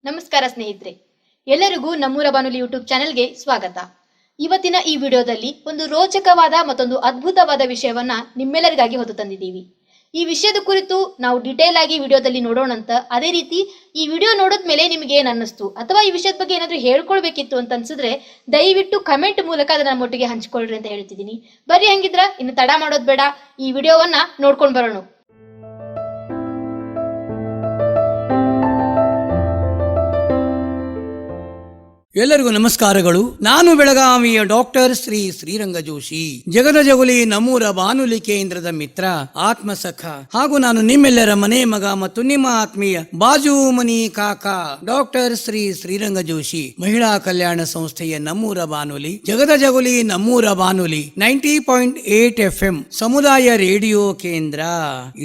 ನಮಸ್ಕಾರ ಸ್ನೇಹಿತರೆ, ಎಲ್ಲರಿಗೂ ನಮ್ಮೂರ ಬಾನುಲಿ ಯೂಟ್ಯೂಬ್ ಚಾನೆಲ್ಗೆ ಸ್ವಾಗತ. ಇವತ್ತಿನ ಈ ವಿಡಿಯೋದಲ್ಲಿ ಒಂದು ರೋಚಕವಾದ ಮತ್ತೊಂದು ಅದ್ಭುತವಾದ ವಿಷಯವನ್ನ ನಿಮ್ಮೆಲ್ಲರಿಗಾಗಿ ಹೊತ್ತು ತಂದಿದ್ದೀವಿ. ಈ ವಿಷಯದ ಕುರಿತು ನಾವು ಡಿಟೇಲ್ ಆಗಿ ವಿಡಿಯೋದಲ್ಲಿ ನೋಡೋಣಂತ. ಅದೇ ರೀತಿ ಈ ವಿಡಿಯೋ ನೋಡಿದ್ಮೇಲೆ ನಿಮಗೆ ಏನ್ ಅನ್ನಿಸ್ತು ಅಥವಾ ಈ ವಿಷಯದ ಬಗ್ಗೆ ಏನಾದರೂ ಹೇಳ್ಕೊಳ್ಬೇಕಿತ್ತು ಅಂತ ಅನ್ಸಿದ್ರೆ ದಯವಿಟ್ಟು ಕಮೆಂಟ್ ಮೂಲಕ ಅದನ್ನ ನಮ್ಮೊಟ್ಟಿಗೆ ಹಂಚ್ಕೊಳ್ರಿ ಅಂತ ಹೇಳ್ತಿದ್ದೀನಿ. ಬರ್ರಿ, ಹಂಗಿದ್ರ ಇನ್ನು ತಡ ಮಾಡೋದು ಬೇಡ, ಈ ವಿಡಿಯೋವನ್ನ ನೋಡ್ಕೊಂಡು ಬರೋಣ. ಎಲ್ಲರಿಗೂ ನಮಸ್ಕಾರಗಳು. ನಾನು ಬೆಳಗಾವಿಯ ಡಾಕ್ಟರ್ ಶ್ರೀ ಶ್ರೀರಂಗ ಜೋಶಿ, ಜಗದ ಜಗುಲಿ ನಮ್ಮೂರ ಬಾನುಲಿ ಕೇಂದ್ರದ ಮಿತ್ರ, ಆತ್ಮಸಖ ಹಾಗೂ ನಾನು ನಿಮ್ಮೆಲ್ಲರ ಮನೆ ಮಗ ಮತ್ತು ನಿಮ್ಮ ಆತ್ಮೀಯ ಬಾಜು ಮನಿ ಕಾಕ ಡಾಕ್ಟರ್ ಶ್ರೀ ಶ್ರೀರಂಗ ಜೋಶಿ, ಮಹಿಳಾ ಕಲ್ಯಾಣ ಸಂಸ್ಥೆಯ ನಮ್ಮೂರ ಬಾನುಲಿ, ಜಗದ ಜಗುಲಿ ನಮ್ಮೂರ ಬಾನುಲಿ 90.8 FM ಸಮುದಾಯ ರೇಡಿಯೋ ಕೇಂದ್ರ.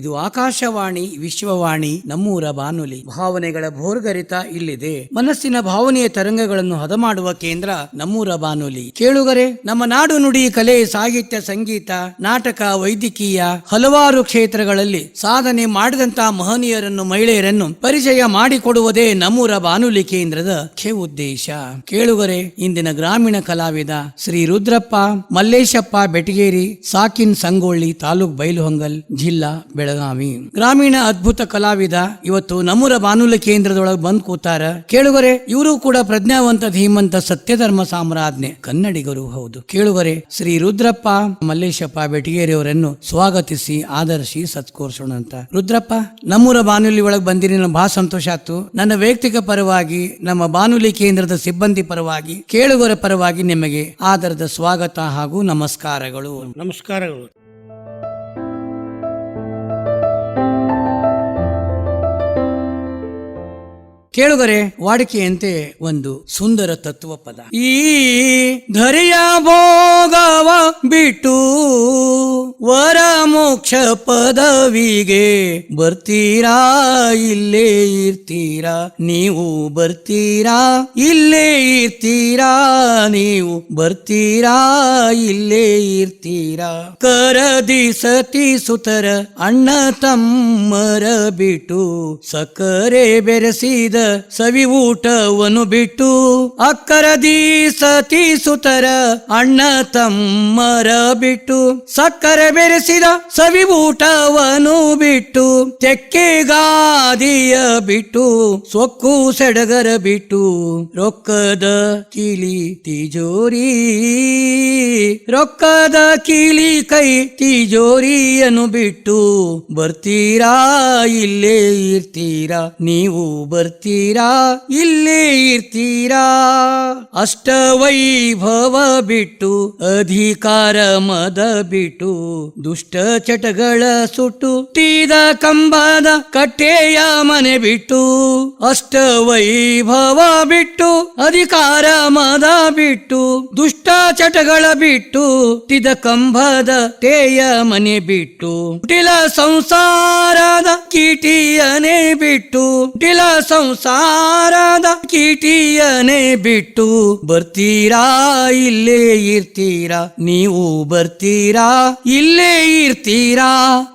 ಇದು ಆಕಾಶವಾಣಿ ವಿಶ್ವವಾಣಿ ನಮ್ಮೂರ ಬಾನುಲಿ. ಭಾವನೆಗಳ ಭೋರ್ಗರಿತ ಇಲ್ಲಿದೆ. ಮನಸ್ಸಿನ ಭಾವನೆಯ ತರಂಗಗಳನ್ನು ಹದ ಮಾಡುವ ಕೇಂದ್ರ ನಮ್ಮೂರ ಬಾನುಲಿ. ಕೇಳುಗರೆ, ನಮ್ಮ ನಾಡು ನುಡಿ ಕಲೆ ಸಾಹಿತ್ಯ ಸಂಗೀತ ನಾಟಕ ವೈದ್ಯಕೀಯ ಹಲವಾರು ಕ್ಷೇತ್ರಗಳಲ್ಲಿ ಸಾಧನೆ ಮಾಡಿದಂತಹ ಮಹನೀಯರನ್ನು ಮಹಿಳೆಯರನ್ನು ಪರಿಚಯ ಮಾಡಿಕೊಡುವುದೇ ನಮ್ಮೂರ ಬಾನುಲಿ ಕೇಂದ್ರದ ಮುಖ್ಯ ಉದ್ದೇಶ. ಕೇಳುಗರೆ, ಇಂದಿನ ಗ್ರಾಮೀಣ ಕಲಾವಿದ ಶ್ರೀ ರುದ್ರಪ್ಪ ಮಲ್ಲೇಶಪ್ಪ ಬೆಟಗೇರಿ, ಸಾಕಿನ್ ಸಂಗೊಳ್ಳಿ, ತಾಲೂಕ್ ಬೈಲುಹೊಂಗಲ್, ಜಿಲ್ಲಾ ಬೆಳಗಾವಿ. ಗ್ರಾಮೀಣ ಅದ್ಭುತ ಕಲಾವಿದ ಇವತ್ತು ನಮ್ಮೂರ ಬಾನುಲಿ ಕೇಂದ್ರದೊಳಗೆ ಬಂದ್ ಕೂತಾರ. ಕೇಳುಗರೆ, ಇವರು ಕೂಡ ಪ್ರಜ್ಞಾವಂತ ಧೀಮಂತ ಸತ್ಯಧರ್ಮ ಸಾಮ್ರಾಜ್ಞೆ ಕನ್ನಡಿಗರು ಹೌದು. ಕೇಳುಗರೆ, ಶ್ರೀ ರುದ್ರಪ್ಪ ಮಲ್ಲೇಶಪ್ಪ ಬೆಟಗೇರಿ ಅವರನ್ನು ಸ್ವಾಗತಿಸಿ ಆದರ್ಶಿ ಸತ್ಕರಿಸೋಣ ಅಂತ. ರುದ್ರಪ್ಪ, ನಮ್ಮೂರ ಬಾನುಲಿ ಒಳಗೆ ಬಂದಿರಿ, ನನಗೆ ಬಹಳ ಸಂತೋಷ ಆಯ್ತು. ನನ್ನ ವೈಯಕ್ತಿಕ ಪರವಾಗಿ, ನಮ್ಮ ಬಾನುಲಿ ಕೇಂದ್ರದ ಸಿಬ್ಬಂದಿ ಪರವಾಗಿ, ಕೇಳುಗರ ಪರವಾಗಿ ನಿಮಗೆ ಆದರದ ಸ್ವಾಗತ ಹಾಗೂ ನಮಸ್ಕಾರಗಳು. ನಮಸ್ಕಾರಗಳು. ಕೇಳುಗರೆ, ವಾಡಿಕೆಯಂತೆ ಒಂದು ಸುಂದರ ತತ್ವ ಪದ. ಈ ಧರೆಯ ಭೋಗವ ಬಿಟ್ಟು ವರ ಮೋಕ್ಷ ಪದವಿಗೆ ಬರ್ತೀರಾ, ಇಲ್ಲೇ ಇರ್ತೀರಾ, ನೀವು ಬರ್ತೀರಾ, ಇಲ್ಲೇ ಇರ್ತೀರಾ, ನೀವು ಬರ್ತೀರಾ, ಇಲ್ಲೇ ಇರ್ತೀರಾ. ಕರದಿ ಸತಿ ಸುತರ ಅಣ್ಣ ತಮ್ಮರ ಬಿಟ್ಟು ಸಕ್ಕರೆ ಬೆರೆಸಿದ ಸವಿ ಊಟವನ್ನು ಬಿಟ್ಟು, ಅಕ್ಕರದಿ ಸತಿ ಸುತರ ಅಣ್ಣ ತಮ್ಮರ ಬಿಟ್ಟು ಸಕ್ಕರೆ ಬೆರೆಸಿದ ಸವಿ ಊಟವನ್ನು ಬಿಟ್ಟು, ತೆಕ್ಕೆ ಗಾದಿಯ ಬಿಟ್ಟು ಸೊಕ್ಕು ಸೆಡಗರ ಬಿಟ್ಟು, ರೊಕ್ಕದ ಕಿಲಿ ತಿಜೋರಿ, ರೊಕ್ಕದ ಕಿಲಿ ಕೈ ತಿಜೋರಿಯನ್ನು ಬಿಟ್ಟು ಬರ್ತೀರಾ, ಇಲ್ಲೇ ಇರ್ತೀರಾ, ನೀವು ಬರ್ತೀರಾ, ಇಲ್ಲೇ ಇರ್ತೀರಾ. ಅಷ್ಟವೈಭವ ಬಿಟ್ಟು ಅಧಿಕಾರ ಮದ ಬಿಟ್ಟು ದುಷ್ಟ ಚಟಗಳ ಸುಟ್ಟು ತೀದ ಕಂಬದ ಕಟ್ಟೆಯ ಮನೆ ಬಿಟ್ಟು, ಅಷ್ಟವೈಭವ ಬಿಟ್ಟು ಅಧಿಕಾರ ಮದ ಬಿಟ್ಟು ದುಷ್ಟ ಚಟಗಳ ಬಿಟ್ಟು ತೀದ ಕಂಬದ ಟೇಯ ಮನೆ ಬಿಟ್ಟು, ಟಿಲ ಸಂಸಾರದ ಕೀಟಿಯನೇ ಬಿಟ್ಟು, ಟಿಲ ಸಂಸಾರದ ಕೀಟಿಯನೇ ಬಿಟ್ಟು ಬರ್ತೀರಾ, ಇಲ್ಲೇ ಇರ್ತೀರಾ, ನೀವು ಬರ್ತೀರಾ, ಇಲ್ಲೇ ಇರ್ತೀರಾ,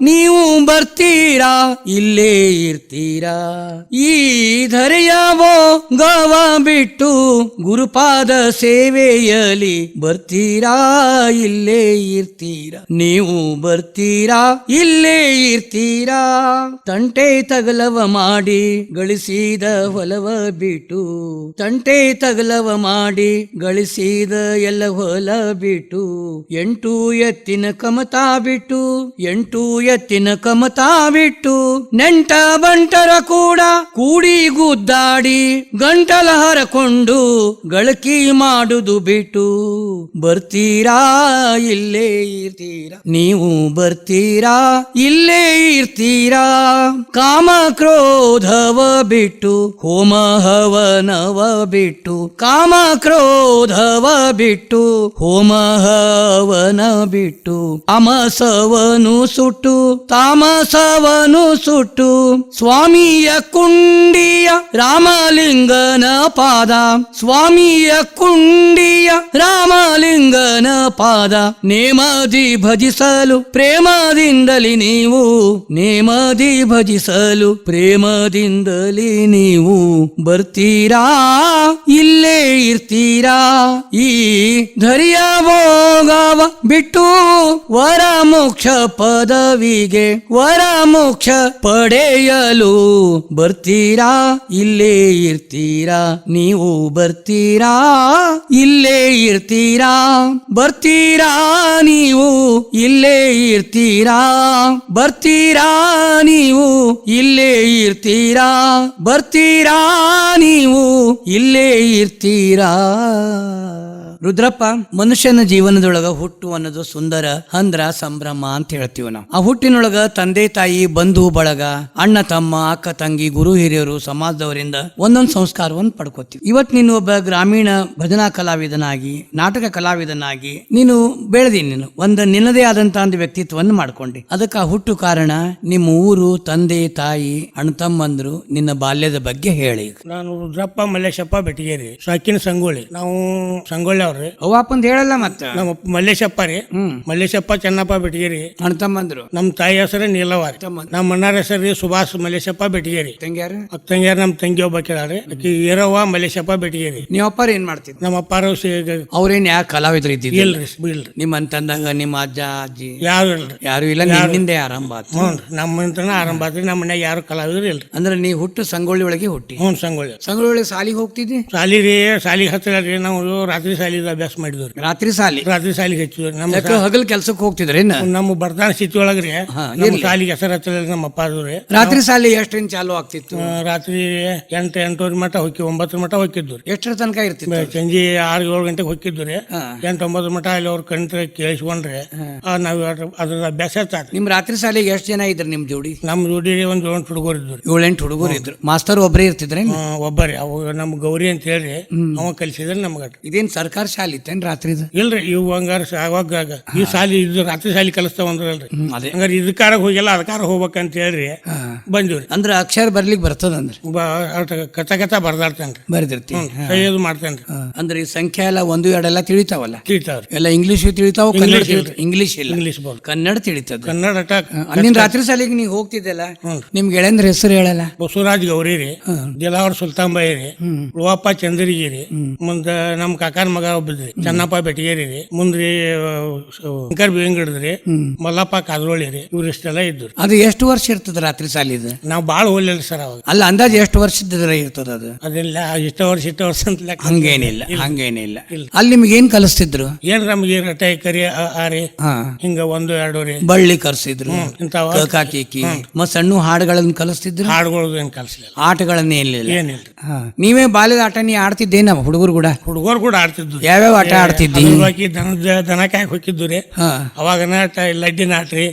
ನೀವು ಬರ್ತೀರಾ, ಇಲ್ಲೇ ಇರ್ತೀರಾ. ಈ ಧರೆಯ ಭೋಗವ ಬಿಟ್ಟು ಗುರುಪಾದ ಸೇವೆಯಲ್ಲಿ ಬರ್ತೀರಾ, ಇಲ್ಲೇ ಇರ್ತೀರಾ, ನೀವು ಬರ್ತೀರಾ, ಇಲ್ಲೇ ಇರ್ತೀರಾ. ತಂಟೆ ತಗಲವ ಮಾಡಿ ಗಳಿಸಿದ ಹೊಲವ ಬಿಟ್ಟು, ತಂಟೆ ತಗಲವ ಮಾಡಿ ಗಳಿಸಿದ ಎಲ್ಲ ಹೊಲ ಬಿಟ್ಟು, 8 ಎತ್ತಿನ ಕಮತ ಬಿಟ್ಟು, 8 ಎತ್ತಿನ ಕಮತ ಬಿಟ್ಟು, ನೆಂಟ ಬಂಟರ ಕೂಡ ಕೂಡಿ ಗುದ್ದಾಡಿ ಗಂಟಲ ಹರಕೊಂಡು ಗಳಕಿ ಮಾಡುದು ಬಿಟ್ಟು ಬರ್ತೀರಾ, ಇಲ್ಲೇ ಇರ್ತೀರಾ, ನೀವು ಬರ್ತೀರಾ, ಇಲ್ಲೇ ಇರ್ತೀರಾ. ಕಾಮ ಕ್ರೋಧವ ಬಿಟ್ಟು ಹೋಮ ಹವನವ ಬಿಟ್ಟು, ಕಾಮ ಕ್ರೋಧವ ಬಿಟ್ಟು ಹೋಮ ಹವನ ಬಿಟ್ಟು, ತಾಮಸವನು ಸುಟ್ಟು, ತಾಮಸವನು ಸುಟ್ಟು ಸ್ವಾಮಿಯ ಕುಂಡಿಯ ರಾಮಲಿಂಗನ ಪಾದ, ಸ್ವಾಮಿಯ ಕುಂಡಿಯ ರಾಮಲಿಂಗನ ಪಾದ ನೇಮದಿ ಭಜಿಸಲು ಪ್ರೇಮದಿಂದಲಿ ನೀವು, ನೇಮದಿ ಭಜಿಸಲು ಪ್ರೇಮದಿಂದಲಿ ನೀವು ನೀವು ಬರ್ತೀರಾ ಇಲ್ಲೇ ಇರ್ತೀರಾ ಈ ಧರಿಯ ಭೋಗವ ಬಿಟ್ಟು ವರ ಮೋಕ್ಷ ಪದವಿಗೆ ವರ ಮೋಕ್ಷ ಪಡೆಯಲು ಬರ್ತೀರಾ ಇಲ್ಲೇ ಇರ್ತೀರಾ ನೀವು ಬರ್ತೀರಾ ಇಲ್ಲೇ ಇರ್ತೀರಾ ಬರ್ತೀರಾ ನೀವು ಇಲ್ಲೇ ಇರ್ತೀರಾ ಬರ್ತೀರಾ ನೀವು ಇಲ್ಲೇ ಇರ್ತೀರಾ ಬರ್ತೀರಾ ನೀವು ಇಲ್ಲೇ ಇರ್ತೀರಾ. ರುದ್ರಪ್ಪ, ಮನುಷ್ಯನ ಜೀವನದೊಳಗ ಹುಟ್ಟು ಅನ್ನೋದು ಸುಂದರ ಅಂದ್ರ ಸಂಭ್ರಮ ಅಂತ ಹೇಳ್ತೀವಿ ನಾವು. ಆ ಹುಟ್ಟಿನೊಳಗ ತಂದೆ ತಾಯಿ ಬಂಧು ಬಳಗ ಅಣ್ಣ ತಮ್ಮ ಅಕ್ಕ ತಂಗಿ ಗುರು ಹಿರಿಯರು ಸಮಾಜದವರಿಂದ ಒಂದೊಂದು ಸಂಸ್ಕಾರವನ್ನು ಪಡ್ಕೋತೀವಿ. ಇವತ್ತು ನೀನು ಒಬ್ಬ ಗ್ರಾಮೀಣ ಭಜನಾ ಕಲಾವಿದನಾಗಿ ನಾಟಕ ಕಲಾವಿದನಾಗಿ ನೀನು ಬೆಳೆದಿ, ನೀನು ನಿನ್ನದೇ ಆದಂತಹ ಒಂದು ವ್ಯಕ್ತಿತ್ವವನ್ನು ಮಾಡ್ಕೊಂಡಿ. ಅದಕ್ಕೆ ಆ ಹುಟ್ಟು ಕಾರಣ ನಿಮ್ಮ ಊರು, ತಂದೆ ತಾಯಿ, ಅಣ್ಣ ತಮ್ಮಂದ್ರು, ನಿನ್ನ ಬಾಲ್ಯದ ಬಗ್ಗೆ ಹೇಳಿ. ನಾನು ರುದ್ರಪ್ಪ ಮಲ್ಲೇಶಪ್ಪ ಬೆಟಗೇರಿ, ಸಾಕಿನ ಸಂಗೊಳ್ಳಿ. ನಾವು ಸಂಗೊಳ್ಳಿ ಅವ್ರಿ. ಅವ್ವಪ್ಪಂದ್ ಹೇಳಲ್ಲ ಮತ್ತ. ನಮ್ಮ ಮಲ್ಲೇಶಪ್ಪ ರೀ, ಮಲ್ಲೇಶಪ್ಪ ಚೆನ್ನಪ್ಪ ಬೆಟಗೇರಿ. ಅಣ್ಣ ತಮ್ಮಂದ್ರು. ನಮ್ಮ ತಾಯಿ ಹೆಸರು ನೀಲವಾರಿ. ನಮ್ಮ ಅಣ್ಣಾರ ಹೆಸರು ರೀ ಸುಭಾಷ್ ಮಲ್ಲೇಶಪ್ಪ ಬೆಟಗೇರಿ. ತಂಗ್ಯಾರು ತಂಗ್ಯಾರ ನಮ್ಮ ತಂಗಿ ಒಬ್ಬ ಕೇಳಾರಿ, ಆಕಿ ಈರವ್ವ ಮಲ್ಲೇಶಪ್ಪ ಬೆಟಗೇರಿ. ನೀವ್ ಅಪ್ಪಾರ ಏನ್ ಮಾಡ್ತಿದ್ರು? ನಮ್ಮ ಅಪ್ಪಾರ ಅವ್ರೇನ್ ಯಾಕೆ ಕಲಾವಿದ್ರು ಇದ್ದಿದ್ದು? ಇಲ್ರಿ ಇಲ್ರಿ. ನಿಮ್ಮ ಅಂತಂದಾಗ ನಿಮ್ಮ ಅಜ್ಜ ಅಜ್ಜಿ ಯಾರು ಇಲ್ರಿ, ಯಾರು ಇಲ್ಲ, ನಿನ್ನಿಂದೆ ಆರಂಭ ಆತು. ಹ್ಞೂ ನಮ್ಮಂತನ ಆರಂಭ ಆತ್ರಿ. ನಮ್ಮ ಮನ್ಯಾಗ ಯಾರು ಕಲಾವಿದ್ರು ಇಲ್ರಿ. ಅಂದ್ರೆ ನೀ ಹುಟ್ಟು ಸಂಗೊಳ್ಳಿ ಒಳಗೆ ಹುಟ್ಟಿ? ಹ್ಞೂ ಸಂಗೊಳ್ಳಿ. ಸಂಗೊಳ್ಳಿ ಒಳಗೆ ಸಾಲಿಗೆ ಹೋಗ್ತಿದ್ದಿ? ಸಾಲಿ ರೀ, ಸಾಲಿಗೆ ಹತ್ತಿರ ನಾವು ರಾತ್ರಿ ಸಾಲಿದ ಅಭ್ಯಾಸ ಮಾಡಿದ್ವಿ. ರಾತ್ರಿ ಸಾಲಿ? ರಾತ್ರಿ ಸಾಲಿಗೆ ಹಚ್ಚಿದ್ವಿ. ನಮ್ಮ ಹಗಲ್ ಕೆಲ್ಸಕ್ಕೆ ಹೋಗ್ತಿದ್ರೇನ? ನಮ್ಮ ಬರ್ತಾನ ಸ್ಥಿತಿ ಒಳಗ್ರಿ ನಮ್ಮ ಸಾಲಿಗೆ ಹೆಸರು ಹತ್ತಿರ ನಮ್ಮ ಅಪ್ಪ ಆದ್ರಿ. ರಾತ್ರಿ ಸಾಲಿ ಎಷ್ಟರಿಂದ ಚಾಲು ಆಗ್ತಿತ್ತು? ರಾತ್ರಿ 8-8:30 ಮಟ್ಟ ಹೋಗಿ 9 ಮಟ್ಟ ಹೋಗಿದ್ವಿ. ಎಷ್ಟರ ತನಕ ಇರ್ತಿತ್ತು? ಸಂಜೆ 6-7 ಗಂಟೆಗೆ ಹೋಗಿದ್ವಿ. 8-9 ಮಟ್ಟ ಅಲ್ಲಿ ಅವ್ರ ಕಂಡ್ರೆ ಕೇಳಿಸ್ಕೊಂಡ್ರೆ ನಾವ್ ಅದ್ರ ಅಭ್ಯಾಸ ಆಯ್ತು. ನಿಮ್ ರಾತ್ರಿ ಸಾಲಿಗೆ ಎಷ್ಟು ಜನ ಇದ್ರು ನಿಮ್ ಜೋಡಿ? ನಮ್ ಜೋಡಿ ಒಂದ್ 7 ಹುಡುಗರು ಇದ್ವಿ. 7-8 ಹುಡುಗರು ಇದ್ರು. ಮಾಸ್ತರ್ ಒಬ್ಬರೇ ಇರ್ತಿದ್ರೆ? ಒಬ್ಬರಿ. ಅವಾಗ ನಮ್ ಗೌರಿ ಅಂತ ಹೇಳಿ ಅವ ಕಲಿಸಿದ್ರೆ ನಮ್ಗ. ಇದೇನ್ ಸರ್ಕಾರ ಶಾಲೆ ಇತ್ತೇನ್ ರಾತ್ರಿದು? ಇಲ್ರಿ, ಇವ್ ಹಂಗಾರ ಅವಾಗ ಈ ಸಾಲಿ ಇದು ರಾತ್ರಿ ಸಾಲಿ ಕಲಿಸ್ತಾವಂದ್ರಲ್ರಿ. ಅದೇ ಹಂಗಾರ ಇದಕ್ಕಾರ ಹೋಗಿಲ್ಲ ಅದಕ್ಕಾರ ಹೋಗ್ಬೇಕಂತ ಹೇಳ್ರಿ ಬಂದಿವ್ರಿ. ಅಂದ್ರ ಅಕ್ಷರ ಬರ್ಲಿಕ್ಕೆ ಬರ್ತದಂದ್ರೆ ಕಥ ಬರ್ದಾಡ್ತೇನ್ರಿ, ಬರೆದಿರ್ತೀವಿ, ಕೈಯದು ಮಾಡ್ತೇನ್ರಿ. ಅಂದ್ರೆ ಈ ಸಂಖ್ಯೆ ಎಲ್ಲ 1, 2 ಎಲ್ಲ ತಿಳಿತಾವಲ್ಲ? ತಿಳಿತಾವ್ರಿ. ಎಲ್ಲ ಇಂಗ್ಲಿಷ್ ತಿಳಿತಾವ, ಕನ್ನಡ ಇಂಗ್ಲಿಷ್ ಇಲ್ಲ, ಇಂಗ್ಲಿಷ್ ಬೋಲ್ ಕನ್ನಡ ತಿಳಿತದ. ಕನ್ನಡ ಅಲ್ಲಿನ ರಾತ್ರಿ ಶಾಲೆಗೆ ನೀವು ಹೋಗ್ತಿದ್ದಲ್ಲ, ನಿಮ್ ಗೆಳೆಯಂದ್ರ ಹೆಸರು ಹೇಳಲ್ಲ? ಬಸವರಾಜ್ ಗೌರಿ ರೀ, ದಿಲಾವರ್ ಸುಲ್ತಾನ್ಬಾಯಿ ರೀ, ಉಳವಪ್ಪ ಚಂದ್ರಗಿರಿ, ಮುಂದ ನಮ್ ಕಾಕಾನ ಮಗ ಒಬ್ಬದ್ರಿ ಚೆನ್ನಪ್ಪ ಬೆಟಗೇರಿ ರೀ, ಮುಂದ್ರಿ ಶಂಕರ್ ಬೇಂಗಡ್ದ್ರಿ, ಮಲ್ಲಪ್ಪ ಕಾದ್ರೋಳಿ ರೀ, ಇವ್ರಿಷ್ಟೆಲ್ಲ ಇದ್ರು. ಅದು ಎಷ್ಟು ವರ್ಷ ಇರ್ತದ ರಾತ್ರಿ ಶಾಲಿದ? ನಾವ್ ಬಾಳ ಹೋಗ್ಲಿಲ್ಲ ಸರ್ ಅವಾಗ. ಅಲ್ಲ, ಅಂದಾಜ್ ಎಷ್ಟು ವರ್ಷದ ಇರ್ತದ ಅದು? ಅದೆಲ್ಲ ಇಷ್ಟ ವರ್ಷ ಅಂತ ಲೆಕ್ಕ. ಹಂಗೇನಿಲ್ಲ. ಅಲ್ಲಿ ನಿಮ್ಗೆ ಏನ್ ಕಲಿಸ್ತಿದ್ರು? ಏನ್ ನಮ್ಗೆ ರಟೆ ಕರಿ ಆರಿ ಹಿಂಗ 1-2 ರೀ ಬಳ್ಳಿ ಕರ್ಸಿದ್ರು, ಇಂತಾವ ಕಾಕಿ ಮತ್ ಸಣ್ಣ ಹಾಡುಗಳನ್ನ ಕಲಿಸ್ತಿದ್ರು. ಹಾಡುಗಳು ಏನ್ ಕಲಿಸ್ಲಿಲ್ಲ, ಆಟಗಳನ್ನೇ ಏನಿಲ್ಲ. ಏನಿಲ್ಲ. ನೀವೇ ಬಾಲ್ಯದ ಆಟ ನೀ ಆಡ್ತಿದ್ದೇನ ಹುಡುಗರು ಕೂಡ? ಹುಡುಗರು ಕೂಡ ಆಡ್ತಿದ್ವಿ. ಯಾವ್ಯಾವ ಆಟ ಆಡ್ತಿದ್ದಿ? ದನ ಕಾಯಕ್ ಹೋಗಿದ್ದು ರೀ. ಅವಾಗ ಲಡ್ಡಿ ನಾಟ ರೀ,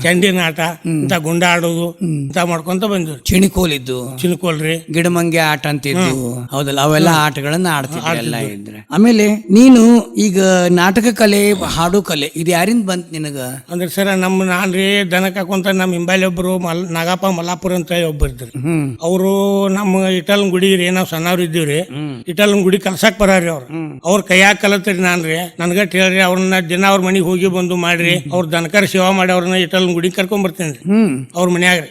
ಚಂಡಿ ನಾಟ, ಇಂತ ಗುಂಡ ಆಡೋದು ಇಂತ ಮಾಡ್ಕೊಂತ ಬಂದ್ವಿ. ಚಿಣಿಕೋಲಿದ್ದು, ಚಿಣ್ಕೋಲ್ರಿ, ಗಿಡಮಂಗೆ ಆಟ ಅಂತಿದ್ದು, ಹೌದಲ್ಲ, ಅವೆಲ್ಲ ಆಟಗಳನ್ನ ಆಡ್ತಿದ್ವಿ ಎಲ್ಲ ಇದ್ರೆ. ಆಮೇಲೆ ನೀನು ಈಗ ನಾಟಕ ಕಲೆ, ಹಾಡು ಕಲೆ, ಇದು ಯಾರಿಂದ ಬಂತ ನಿನಗ? ಅಂದ್ರೆ ಸರ ನಾನ್ರಿ ದನ ಕಾಕೊಂತ ನಮ್ ಹಿಂಬಾಲಿ ಒಬ್ರು ನಾಗಪ್ಪ ಮಲ್ಲಾಪುರ ಅಂತ ಒಬ್ಬರು ಇದ್ರಿ. ಅವರು ನಮ್ಮ ಇಟಲ್ ಗುಡಿ ರೀ, ನಾವ್ ಸಣ್ಣವ್ರು ಇದ್ದೀವ್ರಿ. ಇಟಲ್ ಗುಡಿ ಕಲ್ಸಾಕ್ ಬರಾರಿ ಅವ್ರ ಕೈಯಾಗ ಕಲತ್ರಿ. ನಾನ್ರಿ ನನ್ಗಟ್ ಹೇಳ್ರಿ, ಅವ್ರನ್ನ ದಿನ ಅವ್ರ ಮನಿಗ್ ಹೋಗಿ ಬಂದು ಮಾಡ್ರಿ, ಅವ್ರ ದನಕರ ಸೇವಾ ಮಾಡಿ ಅವ್ರನ್ನ ಇಟಲ್ ಗುಡಿ ಕರ್ಕೊಂಡ್ ಬರ್ತೇನ್ರಿ. ಅವ್ರ ಮನ್ಯಾಗ್ರಿ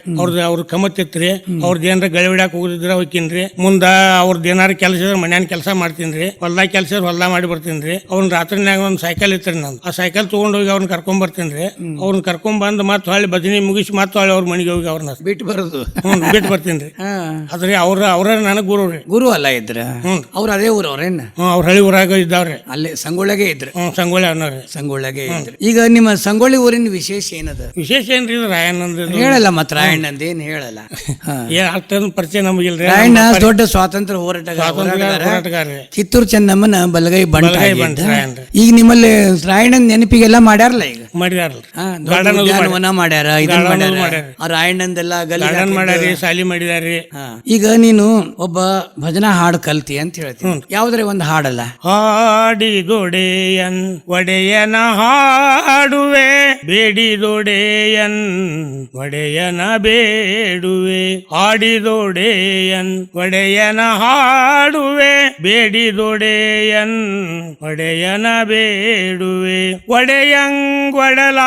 ಅವ್ರ ಕಮತ್ತಿತ್ರಿ. ಅವ್ರದ್ದು ಏನ್ರ ಗಳಿ ಹಿಡ್ಯಾಕ್ ಹೋಗಿದ್ರ ಹೋಗ್ತೀನ್ರಿ. ಮುಂದ ಅವ್ರದ್ದು ಏನಾರ ಕೆಲಸ ಮನ್ಯಾನ ಕೆಲಸ ಮಾಡ್ತೀನ್ರಿ. ಹೊಲ್ದಾಗ ಕೆಲಸ ಹೊಲ್ದ ಮಾಡಿ ಬರ್ತೀನ್ರಿ. ಅವ್ನ ರಾತ್ರಿನಾಗ ಒಂದ್ ಸೈಕಲ್ ಇತ್ರಿ ನಂದು. ಆ ಸೈಕಲ್ ತಗೊಂಡೋಗಿ ಅವ್ರನ್ನ ಕರ್ಕೊಂಡ್ ಬರ್ತೀನ್ರಿ. ಅವ್ರನ್ನ ಕರ್ಕೊಂಡ್ ಬಂದ್ ಮತ್ ಹೊಳ್ಳಿ ಭಜನಿ ಮುಗಿಸಿ ಮತ್ ಹೊಳ್ಳಿ ಅವ್ರ ಮನಿಗೆ ಹೋಗಿ ಅವ್ರನ್ನ ಬಿಟ್ಟು ಬರೋದು. ಬಿಟ್ಟು ಬರ್ತೀನ್ರಿ. ಆದ್ರೆ ಅವ್ರ ನನಗ್ ಗುರು ರೀ. ಗುರು ಅಲ್ಲ ಇದ್ರ? ಅವ್ರ ಅದೇ ಊರವ್ರೇನ? ಅವ್ರ ಹಳ್ಳಿ ಊರಾಗ ಇದ್ದಾವ್ರಿ. ಅಲ್ಲೇ ಸಂಗೊಳ್ಳಿಗೆ ಇದ್ರು? ಸಂಗೊಳ್ಳಿ ಅನ್ನೋರಿ. ಸಂಗೊಳ್ಳಿಗೆ ಇದ್ರು. ಈಗ ನಿಮ್ಮ ಸಂಗೊಳ್ಳಿ ಊರಿನ ವಿಶೇಷ ಏನದ? ವಿಶೇಷ ಏನ್ರಿ? ರಾಯಣ್ಣಂದ ಹೇಳಲ್ಲ, ಮತ್ ರಾಯಣ್ಣಂದ ಏನ್ ಹೇಳಲ್ಲ? ಅಷ್ಟೊಂದು ಪರಿಚಯ ನಮಗಿಲ್ರಿ. ರಾಯಣ್ಣ ದೊಡ್ಡ ಸ್ವಾತಂತ್ರ್ಯ ಹೋರಾಟಗಾರ. ಕಿತ್ತೂರು ಚೆನ್ನಮ್ಮನ ಬಲಗೈ ಬಂಟ. ಈಗ ನಿಮ್ಮಲ್ಲಿ ರಾಯಣ್ಣನ ನೆನಪಿಗೆಲ್ಲ ಮಾಡ್ಯಾರಲ್ಲ? ಈಗ ಮಾಡಿದಾರಲ್ಲ, ಮಾಡ್ಯಾರ, ಇದನ್ನ ಮಾಡ್ಯಾರ. ಆ ರಾಯಣ್ಣಂದೆಲ್ಲ ಗಾರ್ಡನ್ ಮಾಡ್ಯಾರಿ, ಸಾಲಿ ಮಾಡಿದಾರಿ. ಈಗ ನೀನು ಒಬ್ಬ ಭಜನಾ ಹಾಡು ಕಲ್ತಿ ಅಂತ ಹೇಳ್ತೀನಿ. ಯಾವ್ದ್ರೆ ಒಂದು ಹಾಡಲ್ಲ? ಹಾಡಿದೊಡೆಯನ್ ಒಡೆಯನ ಹಾಡುವೆ, ಬೇಡಿದೊಡೆಯನ್ ಒಡೆಯನ ಬೇಡುವೆ. ಹಾಡಿದೊಡೆಯನ್ ಒಡೆಯನ ಹಾಡುವೆ, ಬೇಡಿದೊಡೆಯನ್ ಒಡೆಯನ ಬೇಡುವೆ. ಒಡೆಯಂಗೊಡಲ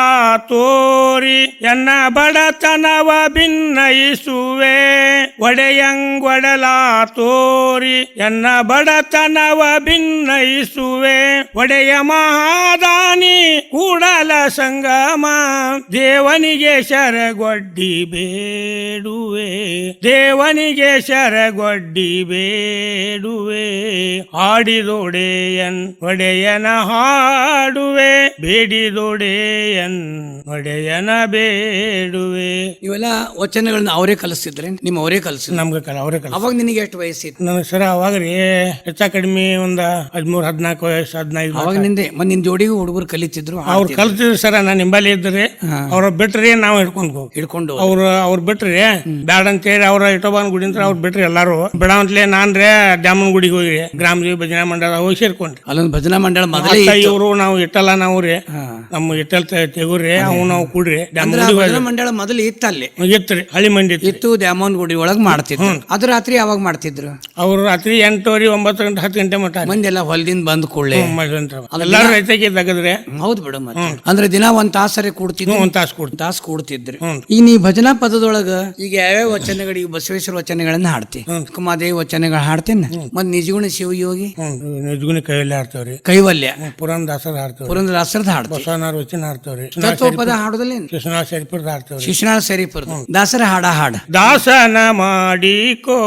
ತೋರಿ ಎನ್ನ ಬಡತನವ ಭಿನ್ನಯಿಸುವೆ. ಒಡೆಯಂಗೊಡಲ ತೋರಿ ಎನ್ನ ಬಡತನವ ಭಿನ್ನಯಿಸುವೆ. ಒಡೆಯ ಮಹಾದಾನಿ ಕೂಡಲ ಸಂಗಮ, ದೇವನಿಗೆ ಶರಗೊಡ್ಡಿ ಬೇಡುವೆ, ದೇವನಿಗೆ ಶರಗೊಡ್ಡಿ ಬೇಡುವೆ. ಹಾಡಿದೊಡೆಯನ್ ಒಡೆಯನ ಹಾಡುವೆ, ಬೇಡಿದೊಡೆಯನ್ ಒಡೆಯನ ಬೇಡುವೆ. ಇವೆಲ್ಲ ವಚನಗಳನ್ನ ಅವರೇ ಕಲಿಸ್ತಿದ್ರೆ ನಿಮ್ಮ ಅವರೇ ಕಲಿಸಿದ್ರು? ನಮ್ಗೆ ಅವರೇ ಅವಾಗ ನಿನಗೆ ಎಷ್ಟು ವಯಸ್ಸಿತ್ತು? ನನಗೆ ಸರ ಅವಾಗ ರೀ ಹೆಚ್ಚ ಕಡಿಮೆ ಒಂದ 13-14 ವಯಸ್ಸು, 15. ಅವಾಗ ನಿಂದೆ ನಿನ್ ಜೋಡಿಗೂ ಹುಡುಗರು ಕಲಿತಿದ್ರು? ಅವ್ರು ಕಲ್ತಿದ್ರು ಸರ. ನಾನು ನಿಂಬಲ್ಲಿ ಇದ್ರಿ, ಅವ್ರ ಬಿಟ್ರಿ ನಾವು ಹಿಡ್ಕೊಂಡು ಅವ್ರು ಬಿಟ್ರಿ ಬ್ಯಾಡ ಅಂತೇಳಿ ಅವ್ರ ಇಟೋಬಾನ್ ಗುಡಿ ಅಂತ ಅವ್ರು ಬಿಟ್ರಿ. ಎಲ್ಲಾರು ಬೇಡ ಅಂತಲೇ ನಾನ್ರೆ ದ್ಯಾಮನ್ ಗುಡಿಗೆ ಹೋಗಿ ಗ್ರಾಮದೇವಿ ಭಜನಾ ಮಂಡಳ ಹೋಗಿ ಸೇರ್ಕೊಂಡ್ರಿ. ಅಲ್ಲೊಂದು ಭಜನಾ ಮಂಡಳ ಮೊದಲೇ ಇವರು ನಾವು ಇಟ್ಟಲ್ಲ, ನಾವು ರೀ ನಮ್ಮ ಇಟ್ಟಲ್ ತೆಗುರಿ ಅವು ನಾವು ಕೂಡ್ರಿ. ಭಜನಾ ಮಂಡಳ ಮೊದಲು ಇತ್ತು, ಅಲ್ಲಿ ಇತ್ರಿ, ಹಳ್ಳಿ ಮಂದಿ ಇತ್ತು. ದ್ಯಾಮೋನ್ ಗುಡಿ ಒಳಗ್ ಮಾಡ್ತಿದ್ರು. ಅದು ರಾತ್ರಿ ಯಾವಾಗ ಮಾಡ್ತಿದ್ರು? ಅವ್ರು ರಾತ್ರಿ 8:30, 9 ಗಂಟೆ 10 ಗಂಟೆ ಮಟ್ಟ ಮಂದಿ ಎಲ್ಲ ಹೊಲದಿಂದ ಬಂದ್ ಕೂಡಲೇ ಎಲ್ಲಾರು ರೈತಕ್ಕೆ ತಗದ್ರೆ. ಹೌದು ಬಿಡು. ಅಂದ್ರೆ ದಿನ ಒಂದ್ ತಾಸರೆ ಕೂಡ್ತಿದ್ರು, ಒಂದ್ ತಾಸು ಕೂಡ್ತಿದ್ರು. ಈಗ ನೀ ಭಜನಾ ಪದದೊಳಗ ಈಗ ಯಾವ್ಯಾವ ವಚನಗಳು, ಈಗ ಬಸವೇಶ್ವರ ವಚನಗಳನ್ನ ಹಾಡ್ತಿ, ಕುಮಾದೇವಿ ವಚನಗಳು ಹಾಡ್ತೇನೆ, ಮತ್ ನಿಜಗುಣ ಶಿವಯೋಗಿ ನಿಜಗುಣಿ ಕೈಯಲ್ಲಿ ಹಾಡ್ತೇವ್ರಿ, ಕೈವಲ್ಯ ಪುರಂದಾಸರ ಹಾಡ್ತೇವ್ರಿ, ಪುರಂದರಾಸರದ ಹಾಡ್ತೀವಿ, ಬಸವನಾರ ವಚನ ಹಾಡ್ತೇವ್ರಿ, ತತ್ವಪದ ಹಾಡುದಲ್ಲ, ಶಿಶುನಾಥ ಸರಿಪುರದ ಹಾಡ್ತೇವ್ರಿ, ಶಿಶುನಾಥ ಸರಿಪುರದ ದಾಸರ ಹಾಡ ಹಾಡ. ದಾಸನ ಮಾಡಿಕೋ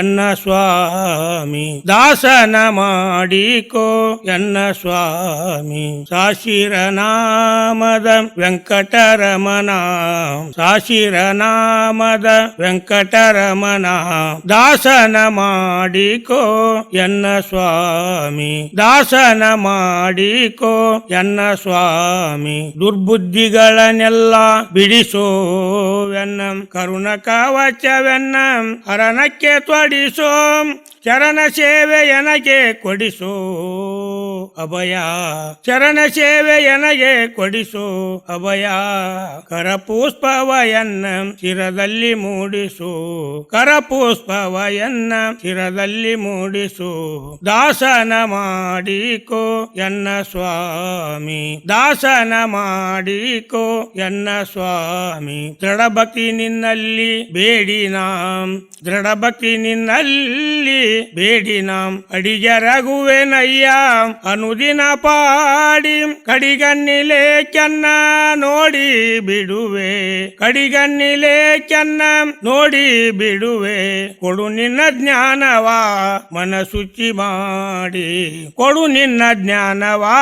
ಎನ್ನ ಸ್ವಾಮಿ, ದಾಸನ ಮಾಡಿಕೋ ಎನ್ನ ಸ್ವಾಮಿ, ಸಾಶಿರ ನಾಮದ ವೆಂಕಟರಮಣ, ಸಾಶಿರ ನಾಮದ ವೆಂಕಟರಮಣ, ದಾಸನ ಮಾಡಿಕೋ ಎನ್ನ ಸ್ವಾಮಿ, ದಾಸನ ಮಾಡಿಕೋ ಎನ್ನ ಸ್ವಾಮಿ, ದುರ್ಬುದ್ಧಿಗಳನ್ನೆಲ್ಲ ಬಿಡಿಸೋವೆನ್ನ, ಕರುಣ ಕವಚವೆನ್ನ ಹರಣಕ್ಕೆ ತೊಡಿಸೋ, ಚರಣ ಸೇವೆ ಎನಗೆ ಕೊಡಿಸೋ ಅಭಯ, ಚರಣ ಸೇವೆ ಎನಗೆ ಕೊಡಿಸೋ ಅಭಯ, ಕರಪುಷ್ಪವಯನ್ನ ಶಿರದಲ್ಲಿ ಮೂಡಿಸು, ಕರಪುಷ್ಪವಯನ್ನ ಶಿರದಲ್ಲಿ ಮೂಡಿಸು, ದಾಸನ ಮಾಡಿಕೋ ಎನ್ನ ಸ್ವಾಮಿ, ದಾಸನ ಮಾಡಿಕೋ ಎನ್ನ ಸ್ವಾಮಿ, ದೃಢಭಕ್ತಿ ನಿನ್ನಲ್ಲಿ ಬೇಡಿನಾಂ, ದೃಢಭಕ್ತಿ ನಿನ್ನಲ್ಲಿ ಬೇಡಿನಾಂ, ಅಡಿಗೆರಗುವೆನಯ್ಯ ಅನುದಿನ ಪಾಡಿ, ಕಡಿಗಣ್ಣಿಲೆ ಕೆನ್ನ ನೋಡಿ ಬಿಡುವೆ, ಕಡಿಗಣ್ಣಿಲೆ ಕೆನ್ನ ನೋಡಿ ಬಿಡುವೆ, ಕೊಡು ನಿನ್ನ ಜ್ಞಾನವಾ ಮನಸುಚ್ಚಿ ಮಾಡಿ, ಕೊಡು ನಿನ್ನ ಜ್ಞಾನವಾ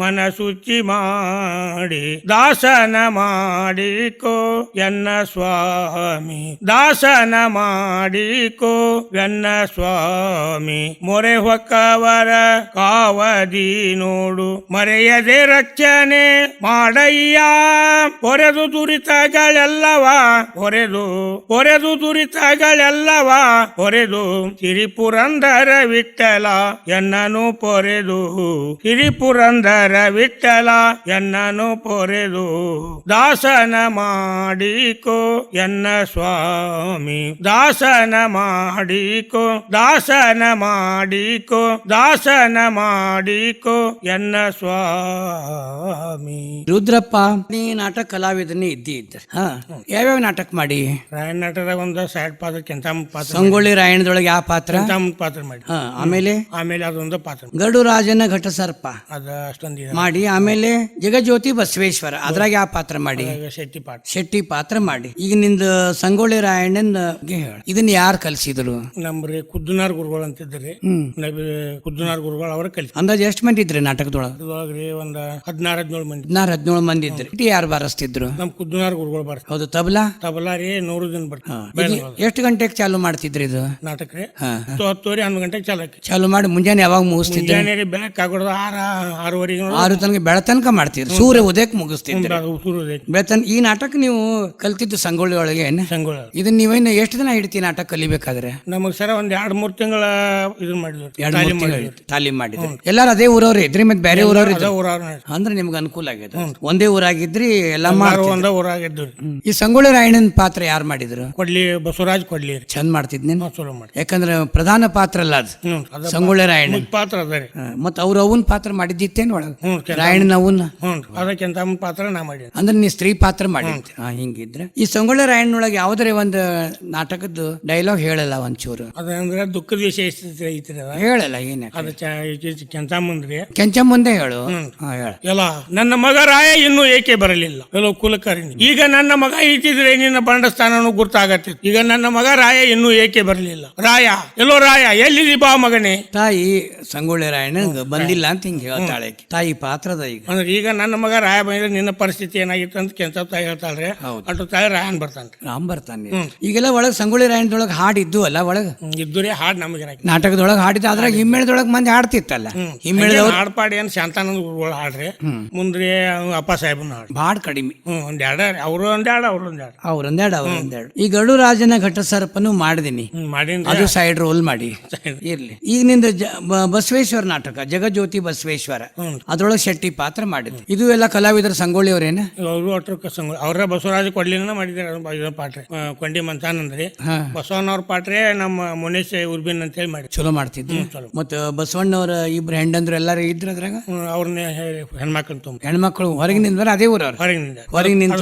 ಮನಸುಚ್ಚಿ ಮಾಡಿ, ದಾಸನ ಮಾಡಿಕೋ ಎನ್ನ ಸ್ವಾಮಿ, ದಾಸನ ಮಾಡಿಕೋ ಎನ್ನ ಸ್ವಾಮಿ, ಮೊರೆ ಹೊಕ್ಕವರ ಕಾವದಿ ನೋಡು, ಮರೆಯದೆ ರಕ್ಷಣೆ ಮಾಡಯ್ಯ, ಹೊರೆದು ದುರಿತಗಳೆಲ್ಲವ ಹೊರೆದು, ಹೊರೆದು ದುರಿತಗಳೆಲ್ಲವ ಹೊರೆದು, ಸಿರಿಪುರಂದರ ವಿಠಲ ಎನ್ನನು ಪೊರೆದು, ಸಿರಿಪುರಂದರ ವಿಠಲ ಎನ್ನನು ಪೊರೆದು, ದಾಸನ ಮಾಡಿಕೋ ಎನ್ನ ಸ್ವಾಮಿ, ದಾಸನ ಮಾಡಿಕೋ, ದಾಸನ ಮಾಡಿಕೋ, ದಾಸನ ಮಾಡಿಕೋ ಎನ್ನ ಸ್ವಾಮಿ. ರುದ್ರಪ್ಪ, ನೀ ನಾಟಕ ಕಲಾವಿದನೇ ಇದ್ದ ಯಾವ್ಯಾವ ನಾಟಕ ಮಾಡಿ? ರಾಯಣ ನಾಟಕದಾಗ ಒಂದು ಸೈಡ್ ಪಾತ್ರ, ಕೆಂಚಾಮ ಪಾತ್ರ, ಸಂಗೊಳ್ಳಿ ರಾಯಣದೊಳಗೆ ಯಾವ ಪಾತ್ರ? ಕೆಂಚಾಮ ಪಾತ್ರ ಮಾಡಿ. ಆಮೇಲೆ ಆಮೇಲೆ ಅದೊಂದು ಪಾತ್ರ, ಗರುಡು ರಾಜನ ಘಟಸರ್ಪ ಅದ ಅಷ್ಟೊಂದು ಮಾಡಿ. ಆಮೇಲೆ ಜಗಜ್ಯೋತಿ ಬಸವೇಶ್ವರ ಅದ್ರಾಗ ಯಾವ ಪಾತ್ರ ಮಾಡಿ? ಶೆಟ್ಟಿ ಪಾತ್ರ, ಶೆಟ್ಟಿ ಪಾತ್ರ ಮಾಡಿ. ಈಗ ನಿಂದ ಸಂಗೊಳ್ಳಿ ರಾಯಣ್ಣನ ಹೇಳ, ಇದನ್ನ ಯಾರು ಕಲಿಸಿದ್ರು? ನಮ್ರಿ ಕುದ್ದುನಾರ್ ಗುರುಗಳು ಅಂತಿದ್ರಿ, ಕುದ್ದುನಾರ್ ಗುರುಗಳು ಅವ್ರ ಕಲಿಸಿ. ಅಂದಾಜ್ ಎಷ್ಟು ಮಂದಿ ಇದ್ರಿ ನಾಟಕದೊಳಗ? ಅದ್ರೊಳಗ್ರಿ ಒಂದ್ 16-17 ಮಂದಿ. 16-17 ಮಂದಿ ಇದ್ರಿ. ಯಾರು ಬಾರಿಸ್ತಿದ್ರು? ನಮ್ ಕುದ್ದುನಾರ್ ಗುರುಗಳು ಬರ್ತಾರೆ. ಹೌದು. ತಬಲಾ? ತಬಲಾ ರೀ 100 ಜನ ಬರ್ತಾರೆ. ಎಷ್ಟು ಗಂಟೆಗೆ ಚಾಲು ಮಾಡ್ತಿದ್ರಿ ಇದು ನಾಟಕ ರೀ? 10-11 ಗಂಟೆಗೆ ಚಾಲು ಮಾಡಿ ಮುಂಜಾನೆ ಯಾವಾಗ ಮುಗಿಸ್ತಿದ್ರಿ? ಮುಂಜಾನೆ ಬೆಳಗ್ಗೆ ಆಗೋದು 6-6:30 6 ತನಕ ಬೆಳತನಕ ಮಾಡ್ತಿದ್ರಿ, ಸೂರ್ಯ ಉದಯಕ್ಕೆ ಮುಗಿಸ್ತಿದ್ರಿ ಬೆಳತನ. ಈ ನಾಟಕ ನೀವು ಕಲ್ತಿದ್ದು ಸಂಗೊಳ್ಳಿ ಒಳಗೆ? ಸಂಗೊಳ್ಳಿ. ಇದನ್ನ ನೀವೇನು ಎಷ್ಟು ದಿನ ಹಿಡಿತಿ ನಾಟಕ ಕಲಿಬೇಕಾದ್ರೆ? ನಮಗ್ ಸರ ಒಂದ್ 2-3 ತಿಂಗಳ ಇದನ್ನ ಮಾಡಿದ್ವಿ, ತಾಲೀಮ್ ಮಾಡಿದ್ರಿ. ಎಲ್ಲಾರ ಎಲ್ಲಾರು ಅದೇ ಊರವ್ರು ಇದ್ರಿ ಮತ್ತೆ ಬೇರೆ ಊರವ್ರು ಅದ ಊರವ್ರ ಅಂದ್ರೆ ನಿಮ್ಗೆ ಅನುಕೂಲ ಆಗಿದೆ. ಒಂದೇ ಊರಾಗಿದ್ರಿ ಎಲ್ಲ ಒಂದ ಊರಾಗಿದ್ದು. ಈ ಸಂಗೊಳ್ಳಿ ರಾಯಣ್ಣನ ಪಾತ್ರ ಯಾರು ಮಾಡಿದ್ರು? ಕೊಡ್ಲಿ ಬಸವರಾಜ್ ಕೊಡ್ಲಿ ಚಂದ ಮಾಡ್ತಿದ್ನೇನು? ಚಲೋ ಮಾಡಿ. ಯಾಕಂದ್ರೆ ಪ್ರಧಾನ ಪಾತ್ರ ಅಲ್ಲ ಅದು ಸಂಗೊಳ್ಳಿ ರಾಯಣ್ಣ ಪಾತ್ರ ಅದ ರೀ. ಮತ್ತ ಅವ್ರ ಅವನ್ ಪಾತ್ರ ಮಾಡಿದ್ದಿತ್ತೇನು ಒಳಗ? ಹ್ಞೂ ರಾಯಣ್ಣನ ಅವನ್ನ ಅದಕ್ಕಿಂತ ಪಾತ್ರ ನಾ ಮಾಡಿ. ಅಂದ್ರೆ ನೀ ಸ್ತ್ರೀ ಪಾತ್ರ ಮಾಡಿ. ಹಿಂಗಿದ್ರೆ ಈ ಸಂಗೊಳ್ಳಿ ರಾಯಣ್ಣನೊಳಗೆ ಯಾವ್ದಾರೆ ಒಂದು ನಾಟಕದ್ದು ಡೈಲಾಗ್ ಹೇಳಲ್ಲ ಒಂಚೂರು? ಅದಂದ್ರೆ ದುಃಖದ ವಿಷಯ ಐತ್ರಿ ಅದ ಹೇಳಲ್ಲ. ಏನ ಅದ ಕೆಂಚ ಮುಂದ್ರಿ ಕೆಂಚ ಮುಂದೆ ಹೇಳು. ಹೇಳ. ಎಲ್ಲ ನನ್ನ ಮಗ ರಾಯ ಇನ್ನೂ ಏಕೆ ಬರಲಿಲ್ಲ? ಎಲ್ಲೋ ಕುಲಕರ್ಣಿ. ಈಗ ನನ್ನ ಮಗ ಇಟ್ಟಿದ್ರೆ ನಿನ್ನ ಬಂಡಸ್ಥಾನನು ಗುರ್ತಾಗತ್ತಿತ್ತು. ಈಗ ನನ್ನ ಮಗ ರಾಯ ಇನ್ನೂ ಏಕೆ ಬರಲಿಲ್ಲ? ರಾಯ ಎಲ್ಲೋ ರಾಯ ಎಲ್ಲಿದಿ ಬಾ ಮಗನೇ. ತಾಯಿ ಸಂಗೊಳ್ಳಿ ರಾಯಣ್ಣ ಬಂದಿಲ್ಲ ಅಂತ ಹಿಂಗ ಹೇಳ್ತಾಳೆ ತಾಯಿ ಪಾತ್ರದ. ಈಗ ಅಂದ್ರೆ ಈಗ ನನ್ನ ಮಗ ರಾಯ ಬಂದ್ರೆ ನಿನ್ನ ಪರಿಸ್ಥಿತಿ ಏನಾಗಿತ್ತು ಅಂತ ಕೆಂಚ ತಾಯಿ ಹೇಳ್ತಾಳ್ರಿ. ಅಷ್ಟು ತಾಯಿ ರಾಯನ್ ಬರ್ತಾನೆ. ರಾಮ್ ಬರ್ತಾನೆ. ಈಗೆಲ್ಲ ಒಳಗ್ ಸಂಗೊಳ್ಳಿ ರಾಯಣ್ಣದೊಳಗೆ ಹಾಡು ಇದ್ದು ಅಲ್ಲ ಒಳಗ ಇದ್ದುರೇ ಹಾಡು ನಮಗೆ ನಾಟಕದೊಳಗೆ ಹಾಡಿದ. ಅದ್ರಾಗ ಹಿಮ್ಮೇಳದೊಳಗೆ ಮಂದಿ ಹಾಡ್ತಿತ್ತಲ್ಲ. ಹಿಮ್ಮೇಳದವ್ರು ಹಾಡ್ ಪಾಡಿ ಅಂತ ಶಾಂತಾನಂದ ಗುರುಗಳು ಹಾಡ್ರಿ. ಮುಂದ್ರಿ ಅಪ್ಪ ಸಾಹೇಬನ ಹಾಡು ಬಾಡ್ ಕಡಿಮೆ. ಒಂದೆರಡ ಅವ್ರು ಒಂದೆರಡು ಅವ್ರೊಂದೆರಡು. ಈ ಗಡು ರಾಜನ ಘಟ ಸರ್ಪನು ಮಾಡಿದೀನಿ. ಅದು ಸೈಡ್ ರೋಲ್ ಮಾಡಿ ಇರ್ಲಿ. ಈಗ ನಿಂದ ಬಸವೇಶ್ವರ ನಾಟಕ ಜಗಜ್ಯೋತಿ ಬಸವೇಶ್ವರ ಅದ್ರೊಳಗೆ ಶೆಟ್ಟಿ ಪಾತ್ರ ಮಾಡಿದ್ರು. ಇದು ಎಲ್ಲ ಕಲಾವಿದರು ಸಂಗೊಳ್ಳಿ ಅವ್ರೇನ? ಅವರು ಒಟ್ಟರು ಅವ್ರ ಬಸವರಾಜ ಕೊಡ್ಲಿನ ಮಾಡಿದಾರೆ ಪಾಟ್ರೆ. ಕೊಂಡಿ ಮಂಚಾನಂದ್ರಿ ಬಸವಣ್ಣವ್ರ ಪಾಟ್ರೆ ನಮ್ಮ ಮುನೇಶ್ ಉರ್ಬಿನ್ ಅಂತ ಹೇಳಿ ಮಾಡಿ ಚಲೋ ಮಾಡ್ತಿದ್ರು. ಮತ್ತ ಬಸವಣ್ಣವ್ರ ಇಬ್ರು ಹೆಂಡಂದ್ರು ಎಲ್ಲಾರು ಇದ್ರ ಅದ್ರಾಗ. ಅವ್ರನ್ನ ಹೆಣ್ಮಕ್ಳು ತುಂಬ ಹೆಣ್ಮಕ್ಳು ಹೊರಗೆ ನಿಂದ್ರ ಅದೇ ಊರವ್ರು ಹೊರಗೆ ನಿಂತ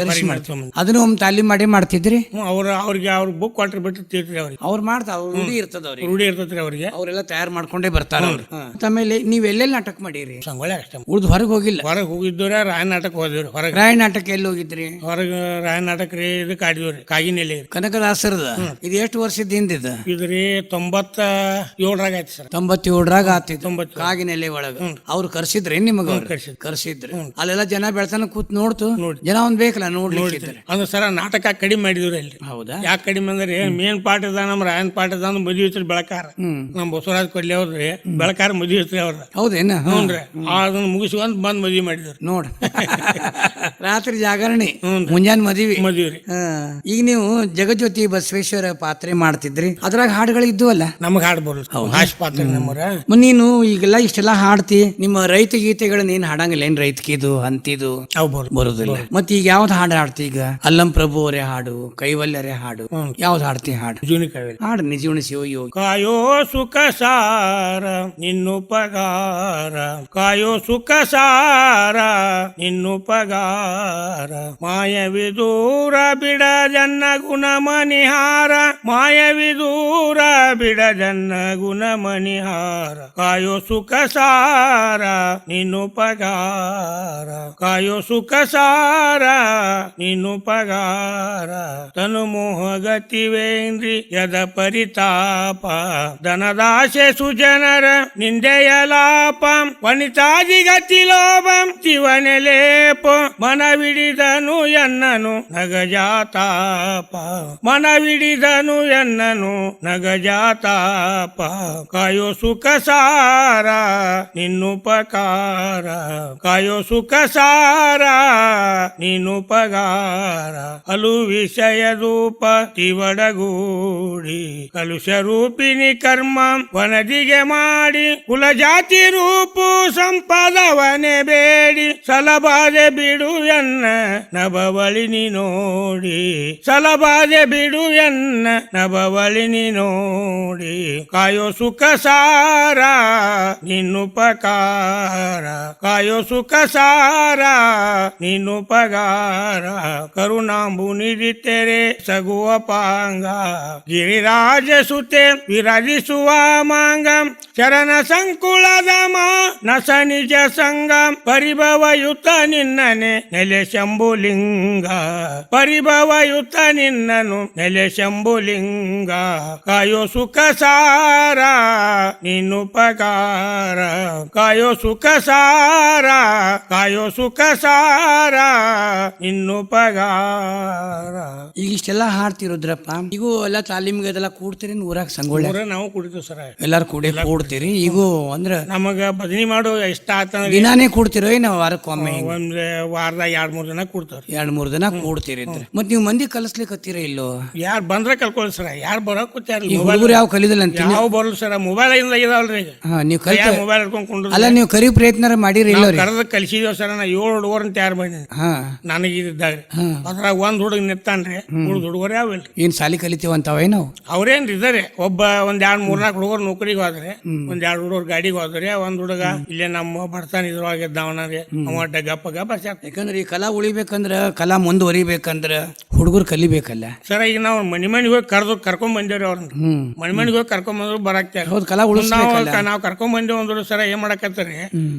ಅದನ್ನು ಒಮ್ಮೆ ತಾಲೀಮ್ ಮಾಡಿ ಮಾಡ್ತಿದ್ರಿ. ಅವ್ರಿಗೆ ಅವ್ರ ಬುಕ್ ಕೊಟ್ರೆ ಬಿಟ್ಟು ತೀರ್ತ್ರಿ ಅವ್ರಿಗೆ. ಅವ್ರು ಮಾಡ್ತಾವ ರೂಢಿ ಇರ್ತದ ಅವ್ರಿಗೆ. ರೂಢಿ ಇರ್ತದ್ರಿ ಅವ್ರಿಗೆ. ಅವರೆಲ್ಲ ತಯಾರು ಮಾಡ್ಕೊಂಡೇ ಬರ್ತಾರ. ಆಮೇಲೆ ನೀವ್ ಎಲ್ಲೆಲ್ಲಿ ನಾಟಕ ಮಾಡಿರಿ? ಸಂಗೊಳ್ಳಿ ಅಷ್ಟೇ. ಉಳ್ದು ಹೊರಗೆ ಹೋಗಿಲ್ಲ? ಹೊರಗೆ ಹೋಗಿದ್ದವ್ರೆ ರಾಯ ನಾಟಕ ಹೋದಿವ್ರಿ. ಹೊರಗೆ ರಾಯ ನಾಟಕ ಎಲ್ಲಿ ಹೋಗಿದ್ರಿ? ಹೊರಗೆ ರಾಯ ನಾಟಕ ರೀ ಇದಕ್ಕೆ ಆಡಿದ್ರಿ ಕಾಗಿನೆಲೆ ಕನಕದಾಸರದ. ಇದು ಎಷ್ಟು ವರ್ಷದಿಂದ ಇದು? ಇದ್ರಿ 97ರಾಗ ಆಯ್ತು ಸರ್. 97ರಾಗ ಆತಿತ್ತು ಕಾಗಿನೆಲೆ ಒಳಗ. ಅವ್ರು ಕರ್ಸಿದ್ರಿ ನಿಮಗ? ಕರ್ಸಿದ್ರಿ. ಅಲ್ಲೆಲ್ಲ ಜನ ಬೆಳ್ತಾನ ಕೂತ್ ನೋಡ್ತು. ಜನ ಒಂದ್ ಬೇಕಲ್ಲ ನೋಡ್ಲಿಕ್ಕೆ. ಅಂದ್ರೆ ಸರ ನಾಟಕ ಕಡಿಮೆ ಮಾಡಿದ್ರಿ ಅಲ್ಲಿ. ಹೌದಾ? ಯಾಕೆ ಕಡಿಮೆ ಅಂದ್ರೆ ಮೇನ್ ಪಾಠ ಇದ ನಮ್ಮ ರಾಯನ್ ಪಾಠ ಇದ ಮದುವೆ ಐತ್ರಿ ಬೆಳಕಾರ. ನಮ್ ಬಸವರಾಜ್ ಕೊಡ್ಲಿ ಅವ್ರಿ ಬೆಳಕಾರ ಮದುವೆ ಐತ್ರಿ ಅವ್ರ. ಹೌದೇನ? ಹ್ಞೂನ್ರಿ. ಅದನ್ನ ಮುಗಿಸ್ಕೊಂಡ್ ಬಂದ್ ಮದ್ವಿ ಮಾಡಿದ್ರು ನೋಡ. ರಾತ್ರಿ ಜಾಗರಣೆ, ಮುಂಜಾನೆ ಮದ್ವಿ. ಈಗ ನೀವು ಜಗಜ್ಯೋತಿ ಬಸವೇಶ್ವರ ಪಾತ್ರೆ ಮಾಡ್ತಿದ್ರಿ. ಅದ್ರಾಗ ಹಾಡುಗಳು ಇದ್ದು ಅಲ್ಲ? ನಮಗ್ ಹಾಡ್ ಬರೋದು ಹಾಸ್ ಪಾತ್ರ ನಮ್ಮರ. ನೀನು ಈಗೆಲ್ಲ ಇಷ್ಟೆಲ್ಲ ಹಾಡ್ತಿ. ನಿಮ್ಮ ರೈತ ಗೀತೆಗಳನ್ನ ಏನ್ ಹಾಡಂಗಿಲ್ಲ ಏನ್? ರೈತಕಿದು ಅಂತಿದು ಬರೋದಿಲ್ಲ. ಮತ್ ಈಗ ಯಾವ್ದು ಹಾಡು ಹಾಡ್ತಿ? ಈಗ ಅಲ್ಲಂ ಪ್ರಭು ಅವರೇ ಹಾಡು, ಕೈವಲ್ಯರೇ ಹಾಡು, ಯಾವ್ದು ಹಾಡ್ತಿ ಹಾಡು? ಹಾಡು ನಿಜವಣ ಶಿವ ಯೋಗಿ. ಕಾಯೋ ಸುಖ ಸಾರ ನಿನ್ನುಪಗಾರ, ಕಾಯೋ ಸುಖ ಸಾರ ನಿನ್ನುಪಗಾರ, ಮಾಯವಿದೂರ ಬಿಡ ಜನ್ನ ಗುಣ ಮನಿಹಾರ, ಮಾಯವಿದೂರ ಬಿಡ ಜನ್ನ ಗುಣ ಮನಿಹಾರ, ಕಾಯೋ ಸುಖ ಸಾರ ನಿನ್ನುಪಗಾರ, ಕಾಯೋ ಸುಖ ಸಾರ ನಿನ್ನುಪಗಾರ, ತನು ಮೋಹಗತಿವೇಂದ್ರಿ ಯದ ಪರಿತಾಪ, ಧನದಾಶೆ ಸುಜನರ ನಿಂದೆಯ ಲಾಪ, ವನಿತಾದಿ ಗತಿ ಲೋಭಂ ಶಿವನೆ ಲೇಪ, ಮನವಿಡಿದನು ಎನ್ನನು ನಗಜಾತಾಪ, ಮನವಿಡಿದನು ಎನ್ನನು ನಗಜಾತಾಪ, ಕಾಯೋ ಸುಖ ಸಾರ ನಿನ್ನುಪಕಾರ, ಕಾಯೋ ಸುಖ ಸಾರ ನಿನ್ನುಪಗಾರ, ಅಲು ವಿಷಯದೂಪ ತಿವಡಗೂಡಿ, ಕಲುಷ ರೂಪಿಣಿ ಕರ್ಮ ವನದಿಗೆ ಮಾಡಿ, ಕುಲಜಾತಿ ರೂಪು ಸಂಪದವನೆ ಬೇಡಿ, ಸಲಬಾದೆ ಬಿಡು ಎನ್ನ ನಬವಳಿನಿ ನೋಡಿ, ಸಲಬಾದೆ ಬಿಡು ಎನ್ನ ನಬವಳಿನಿ ನೋಡಿ, ಕಾಯೋ ಸುಖ ಸಾರ ನಿನ್ನುಪಕಾರ, ಕಾಯೋ ಸುಖ ಸಾರ ನಿನ್ನುಪಗಾರ, ಕರುಣಾಂಬು ನಿಧಿತೆರೆ ಸಗುವ ಪಾಂಗ, ಗಿರಿರಾಜ ಸುತೆ ವಿರಾಜಿಸುವ ಮಾಂಗ, ಚರಣ ಸಂಕುಲದ ನಸ ನಿಜ ಸಂಗ, ಪರಿಭವಯುತ ನಿನ್ನನೆ ನೆಲೆ ಶಂಭುಲಿಂಗ, ಪರಿಭವಯುತ ನಿನ್ನನು ನೆಲೆ ಶಂಭುಲಿಂಗ, ಕಾಯೋ ಸುಖ ಸಾರ ನಿನ್ನುಪಕಾರ, ಕಾಯೋ ಸುಖ ಸಾರ, ಕಾಯೋ ಸುಖ ಸಾರ ನಿನ್ನುಪಗಾರ. ಈಗ ಇಷ್ಟೆಲ್ಲ ಹಾಡ್ತಿರೋದ್ರಪ್ಪ. ಈಗೂ ಎಲ್ಲ ತಾಲೀಮ್ಗೆ ಅದೆಲ್ಲ ಕೂಡ್ತೀರಿ ಊರಾಗ ಸಂಗೊಳ್ಳಿ? ನಾವು ಕುಡಿತೀವಿ ಸರ್. ಎಲ್ಲಾರು ಕೂಡಿ ಕೂಡ್ತೀರಿ? ಕೂಡ್ತೀರಿ ಈಗೂ ಅಂದ್ರ ನಮಗ ಬದನಿ ಮಾಡೋ ಎಷ್ಟ ಆತಂದ್ರೆ ದಿನಾನೇ ಕೂಡ್ತಿರೋ ಏನ ವಾರಕ್ಕೊಮ್ಮೆ ಹಿಂಗ್? ಒಂದ್ ವಾರದಾಗ 2-3 ದಿನ ಕೂಡ್ತಾವ್ರಿ. 2-3 ದಿನ ಕೂಡ್ತೀರಿ ಮತ್ ನೀವು ಮಂದಿ ಕಲಿಸ್ಲಿಕ್ಕತ್ತೀರ ಇಲ್ಲೋ? ಯಾರ್ ಬಂದ್ರೆ ಕಲ್ಕೊಳ್ಳಿ ಸರ, ಯಾರು ಬರೋಕ್ ಕೂತಾರ ಈ ಹುಡುಗರು ಯಾವ ಕಲಿದಿಲ್ಲ ಅಂತ ಯಾವ ಬರಲ್ಲ ಸರ, ಮೊಬೈಲ್ ಇಂದ ಇದಾವಲ್ರಿ ಈಗ. ನೀವು ಕಲಿತ ಮೊಬೈಲ್ ಹಿಡ್ಕೊಂಡ್ ಕುಂಡ್ರು ಅಲ್ಲ ನೀವು ಕರಿ ಪ್ರಯತ್ನ ಮಾಡಿರಿ ಇಲ್ಲ ಕರೆದ ಕಲಿಸಿದೇವ್ ಸರ. ನಾ 7 ಹುಡುಗರನ್ನ ತಯಾರು ಮಾಡಿನಿ ಹಾ ನನಗೆ ಇದ್ದಾಗ. ಅದ್ರಾಗ ಒಂದ್ ಹುಡುಗ ನಿತ್ತಾನ್ರಿ, ಉಳ್ದ ಹುಡುಗರು ಯಾವಿಲ್ರಿ. ಏನ್ ಸಾಲಿ ಕಲಿತೀವಂತಾವ ನಾವು? ಅವ್ರೇನ್ ಇದಾರೆ, ಒಬ್ಬ ಒಂದ್ 2-3-4 ಹುಡುಗರು ನೌಕರಿಗೆ ಹೋದ್ರೆ, ಒಂದ್ 2 ಹುಡುಗರು ಗಾಡಿಗೆ ಹೋದ್ರೆ, ಒಂದ್ ಹುಡುಗ ಇಲ್ಲೇ ನಮ್ಮ ಬಡತಾನ ಇದ್ರೊಳಗೆ ಇದ್ದಾವನರಿ, ಅವ ಗಪ್ಪ ಗಪ್ಪ ಸಾಕ್. ಯಾಕಂದ್ರೆ ಈ ಕಲಾ ಉಳಿಬೇಕಂದ್ರ ಕಲಾ ಮುಂದುವರಿಬೇಕಂದ್ರ ಹುಡುಗರು ಕಲಿಬೇಕಲ್ಲ ಸರ. ಈಗ ನಾವು ಮನಿ ಮನಿಗೆ ಹೋಗಿ ಕರ್ಕೊಂಡ್ ಬಂದೇವ್ರಿ ಅವ್ರನ್ನ. ಮನಿ ಮನಿಗೆ ಹೋಗಿ ಕರ್ಕೊಂಡ್ ಬಂದ್ರು ಬರಾಕ್ತಾರೆ. ಹೌದು, ಕಲಾ ಉಳಿಸ್ಬೇಕಲ್ಲ. ನಾವ್ ಕರ್ಕೊಂಡ್ ಬಂದೇವ್ ಅಂದ್ರು ಸರ ಏನ್ ಮಾಡಕತ್ತಾರಿ,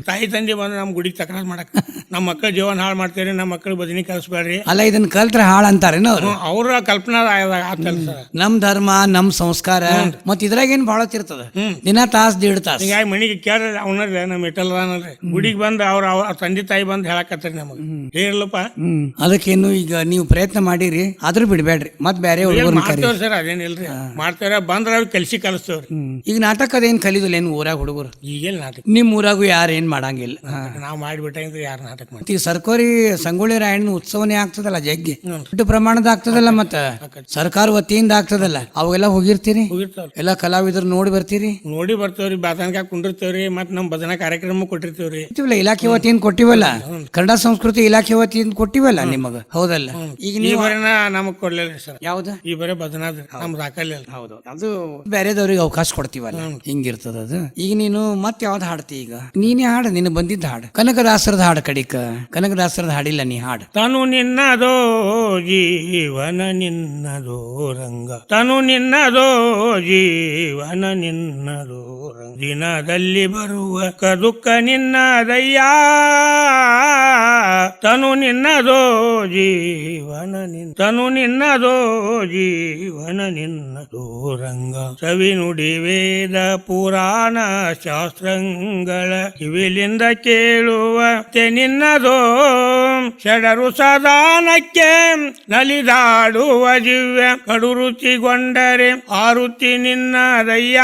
ತಾಯಿ ತಂದೆ ಬಂದ್ರೆ ನಮ್ ಗುಡಿಗೆ ತಕರಾರು ಮಾಡಕ್, ನಮ್ಮ ಮಕ್ಕಳ ಜೀವನ ಹಾಳು ಮಾಡ್ತೇರಿ, ನಮ್ಮ ಮಕ್ಕಳು ಬದನಿ ಕಲಿಸ್ಬೇಡ್ರಿ. ಅಲ್ಲ ಇದನ್ನ ಕಲ್ತ್ರ ಹಾಳ ಅಂತಾರೇನ ಅವ್ರು? ಅವ್ರ ಕಲ್ಪನಾ ಆತಲ್ಲ ಸರ್. ನಮ್ ಧರ್ಮ ನಮ್ ಸಂಸ್ಕಾರ ಮತ್ ಇದ್ರಾಗ ಏನ್ ಬಹಳ ಇರ್ತದ, ದಿನ ತಾಸ್ 1.5 ತಾಸ್. ಹಿಂಗಾಗಿ ಮನಿಗೆ ಕೇಳ ಅವನಲ್ರಿ ನಮ್ ಇಟ್ಟಲ್ರಿ ಗುಡಿಗೆ ಬಂದ್ ಅವ್ರ ತಂದೆ ತಾಯಿ ಬಂದ್ ಹೇಳಕತ್ತಾರಿ ನಮಗ್, ಹೇಳಿಲ್ಲಪ್ಪ. ಅದಕ್ಕೇನು ಈಗ ನೀವು ಪ್ರಯತ್ನ ಮಾಡಿರಿ, ಆದ್ರೂ ಬಿಡ್ಬೇಡ್ರಿ, ಮತ್ ಬೇರೆ ಹುಡುಗರು ಮಾಡ್ತೇವ್ರಿ ಸರ್. ಅದೇನಿಲ್ರಿ, ಮಾಡ್ತೇವ್ರ ಬಂದ್ರ ಅವ್ರ ಕೆಲ್ಸಿ ಕಲಿಸ್ತೇವ್ರಿ. ಈಗ ನಾಟಕ ಅದೇನ್ ಕಲಿದಿಲ್ಲ ಏನ್ ಊರಾಗ ಹುಡುಗರು? ಈಗೇನ್ ನಾಟಕ ನಿಮ್ ಊರಾಗೂ ಯಾರು ಏನ್ ಮಾಡಂಗಿಲ್ಲ. ನಾವ್ ಮಾಡಿಬಿಟ್ಟಂದ್ರೆ ಯಾರು ನಾಟಕ ಮಾಡಿ. ಈ ಸರ್ಕಾರಿ ಸಂಗೊಳ್ಳಿ ರಾಯಣ್ಣ ಉತ್ಸವನೇ ಆಗ್ತದಲ್ಲ ಜಗ್ಗಿ, ದೊಡ್ಡ ಪ್ರಮಾಣದ ಆಗ್ತದಲ್ಲ, ಮತ್ತ ಸರ್ಕಾರ ವತಿಯಿಂದ ಆಗ್ತದಲ್ಲ, ಅವೆಲ್ಲ ಹೋಗಿರ್ತೀರಿ? ಹೋಗಿರ್ತಾವ್ರಿ. ಎಲ್ಲಾ ಕಲಾವಿದರು ನೋಡಿ ಬರ್ತೀರಿ? ನೋಡಿ ಬರ್ತೇವ್ರಿ, ಬಾತನಕ ಕುಂಡಿರ್ತೇವ್ರಿ, ಮತ್ ನಮ್ ಭಜನಾ ಕಾರ್ಯಕ್ರಮ ಕೊಟ್ಟಿರ್ತೇವ್ರಿ. ಇಲಾಖೆ ವತಿಯಿಂದ ಕೊಟ್ಟಿವಲ್ಲ, ಕನ್ನಡ ಸಂಸ್ಕೃತಿ ಇಲಾಖೆ ವತಿಯಿಂದ ಕೊಟ್ಟಿವಲ್ಲ ನಿಮಗ, ಹೌದಲ್ಲ? ಈಗ ಈ ನೀವು ಬರೇನ ನಮಗ್ ಕೊಡ್ಲಿಲ್ಲ ಸರ್. ಯಾವ್ದ? ಈ ಬರೇ ಭಜನಾದ್ರಿ, ನಮ್ ದಾಖಲೆ. ಹೌದು, ಅದು ಬೇರೆದವ್ರಿಗೆ ಅವಕಾಶ ಕೊಡ್ತೀವಲ್ಲ, ಹಿಂಗಿರ್ತದ ಅದು. ಈಗ ನೀನು ಮತ್ ಯಾವ್ದು ಹಾಡ್ತಿ? ಈಗ ನೀನೇ ಹಾಡು, ನಿನ್ನ ಬಂದಿದ್ದ ಹಾಡು ಕನಕದಾಸರದ ಹಾಡು. ಕಡಿಕ ಕನಕದಾಸರದ ಹಾಡಿಲ್ಲ ನೀ ಹಾಡು. ತನು ನಿನ್ನದೋ ಜೀವನ ನಿನ್ನದೋ ರಂಗ, ತನು ನಿನ್ನದೋ ಜೀವನ ನಿನ್ನದೋ ರಂಗ, ದಿನದಲ್ಲಿ ಬರುವ ಕದುಕ ನಿನ್ನದಯ್ಯ, ತನು ನಿನ್ನದೋ ಜೀವನ ನಿನ್ನ, ತನು ನಿನ್ನದೋ ಜೀವನ ನಿನ್ನದೋ ರಂಗ, ಸವಿ ನುಡಿ ವೇದ ಪುರಾಣ ಶಾಸ್ತ್ರಗಳ ಕಿವಿಲಿಂದ ಕೇಳುವ ನಿನ್ನದೋ, ಷಡರು ಸದಾನಕ್ಕೆ ನಲಿದಾಡುವ ದಿವ್ಯ ಕಡು ರುಚಿಗೊಂಡರೆ ಆರುತಿ ನಿನ್ನದಯ್ಯ,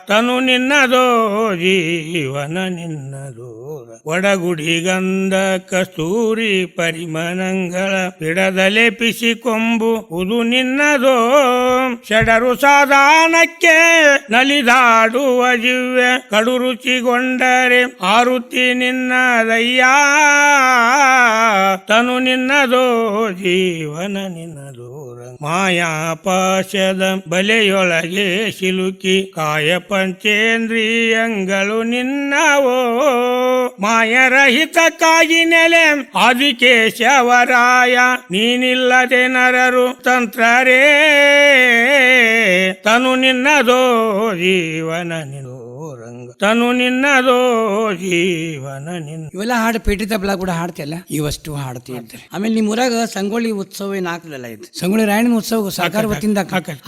ತನು ನಿನ್ನದೋ ಜೀವನ ನಿನ್ನದೋ, ಒಡಗುಡಿ ಗಂಧ ಕಸ್ತೂರಿ ಪರಿಮಳಗಳ ಬಿಡದಲೆ ಪಿಸಿಕೊಂಬು ಉದು ನಿನ್ನದೋ, ಷಡರು ಸಾಧಾನಕ್ಕೆ ನಲಿದಾಡುವ ದಿವ್ಯ ಕಡು ರುಚಿಗೊಂಡರೆ ಆರುತಿ ನಿನ್ನದಯ್ಯ, ತನು ನಿನ್ನದೋ ಜೀವನ ನಿನ್ನದೋ, ಮಾಯಾಪಾಶದ ಬಲೆಯೊಳಗೆ ಸಿಲುಕಿ ಕಾಯ ಪಂಚೇಂದ್ರಿಯಂಗಳು ನಿನ್ನವೋ, ಮಾಯರಹಿತಕ್ಕಾಗಿ ನೆಲೆ ಆದಿಕೇಶವರಾಯ, ನೀನಿಲ್ಲದೆ ನರರು ತಂತ್ರರೇ, ತನು ನಿನ್ನದೋ ಜೀವನ ನಿನ್ನೋ ರಂಗ, ತನು ನಿನ್ನದೋ ಜೀವನ ನಿನ್ನ. ಇವೆಲ್ಲ ಹಾಡು ಪೇಟಿ ತಬಲಾ ಕೂಡ ಹಾಡ್ತಿಯಲ್ಲ, ಇವಷ್ಟು ಹಾಡ್ತಿ ಇರ್ತಾರೆ. ಆಮೇಲೆ ನಿಮ್ ಊರಾಗ ಸಂಗೊಳ್ಳಿ ಉತ್ಸವ ಏನ್ ಆಗ್ತದಲ್ಲ, ಇದು ಸಂಗೊಳ್ಳಿ ರಾಯಣ್ಣ ಉತ್ಸವ ಸರ್ಕಾರ ವತಿಯಿಂದ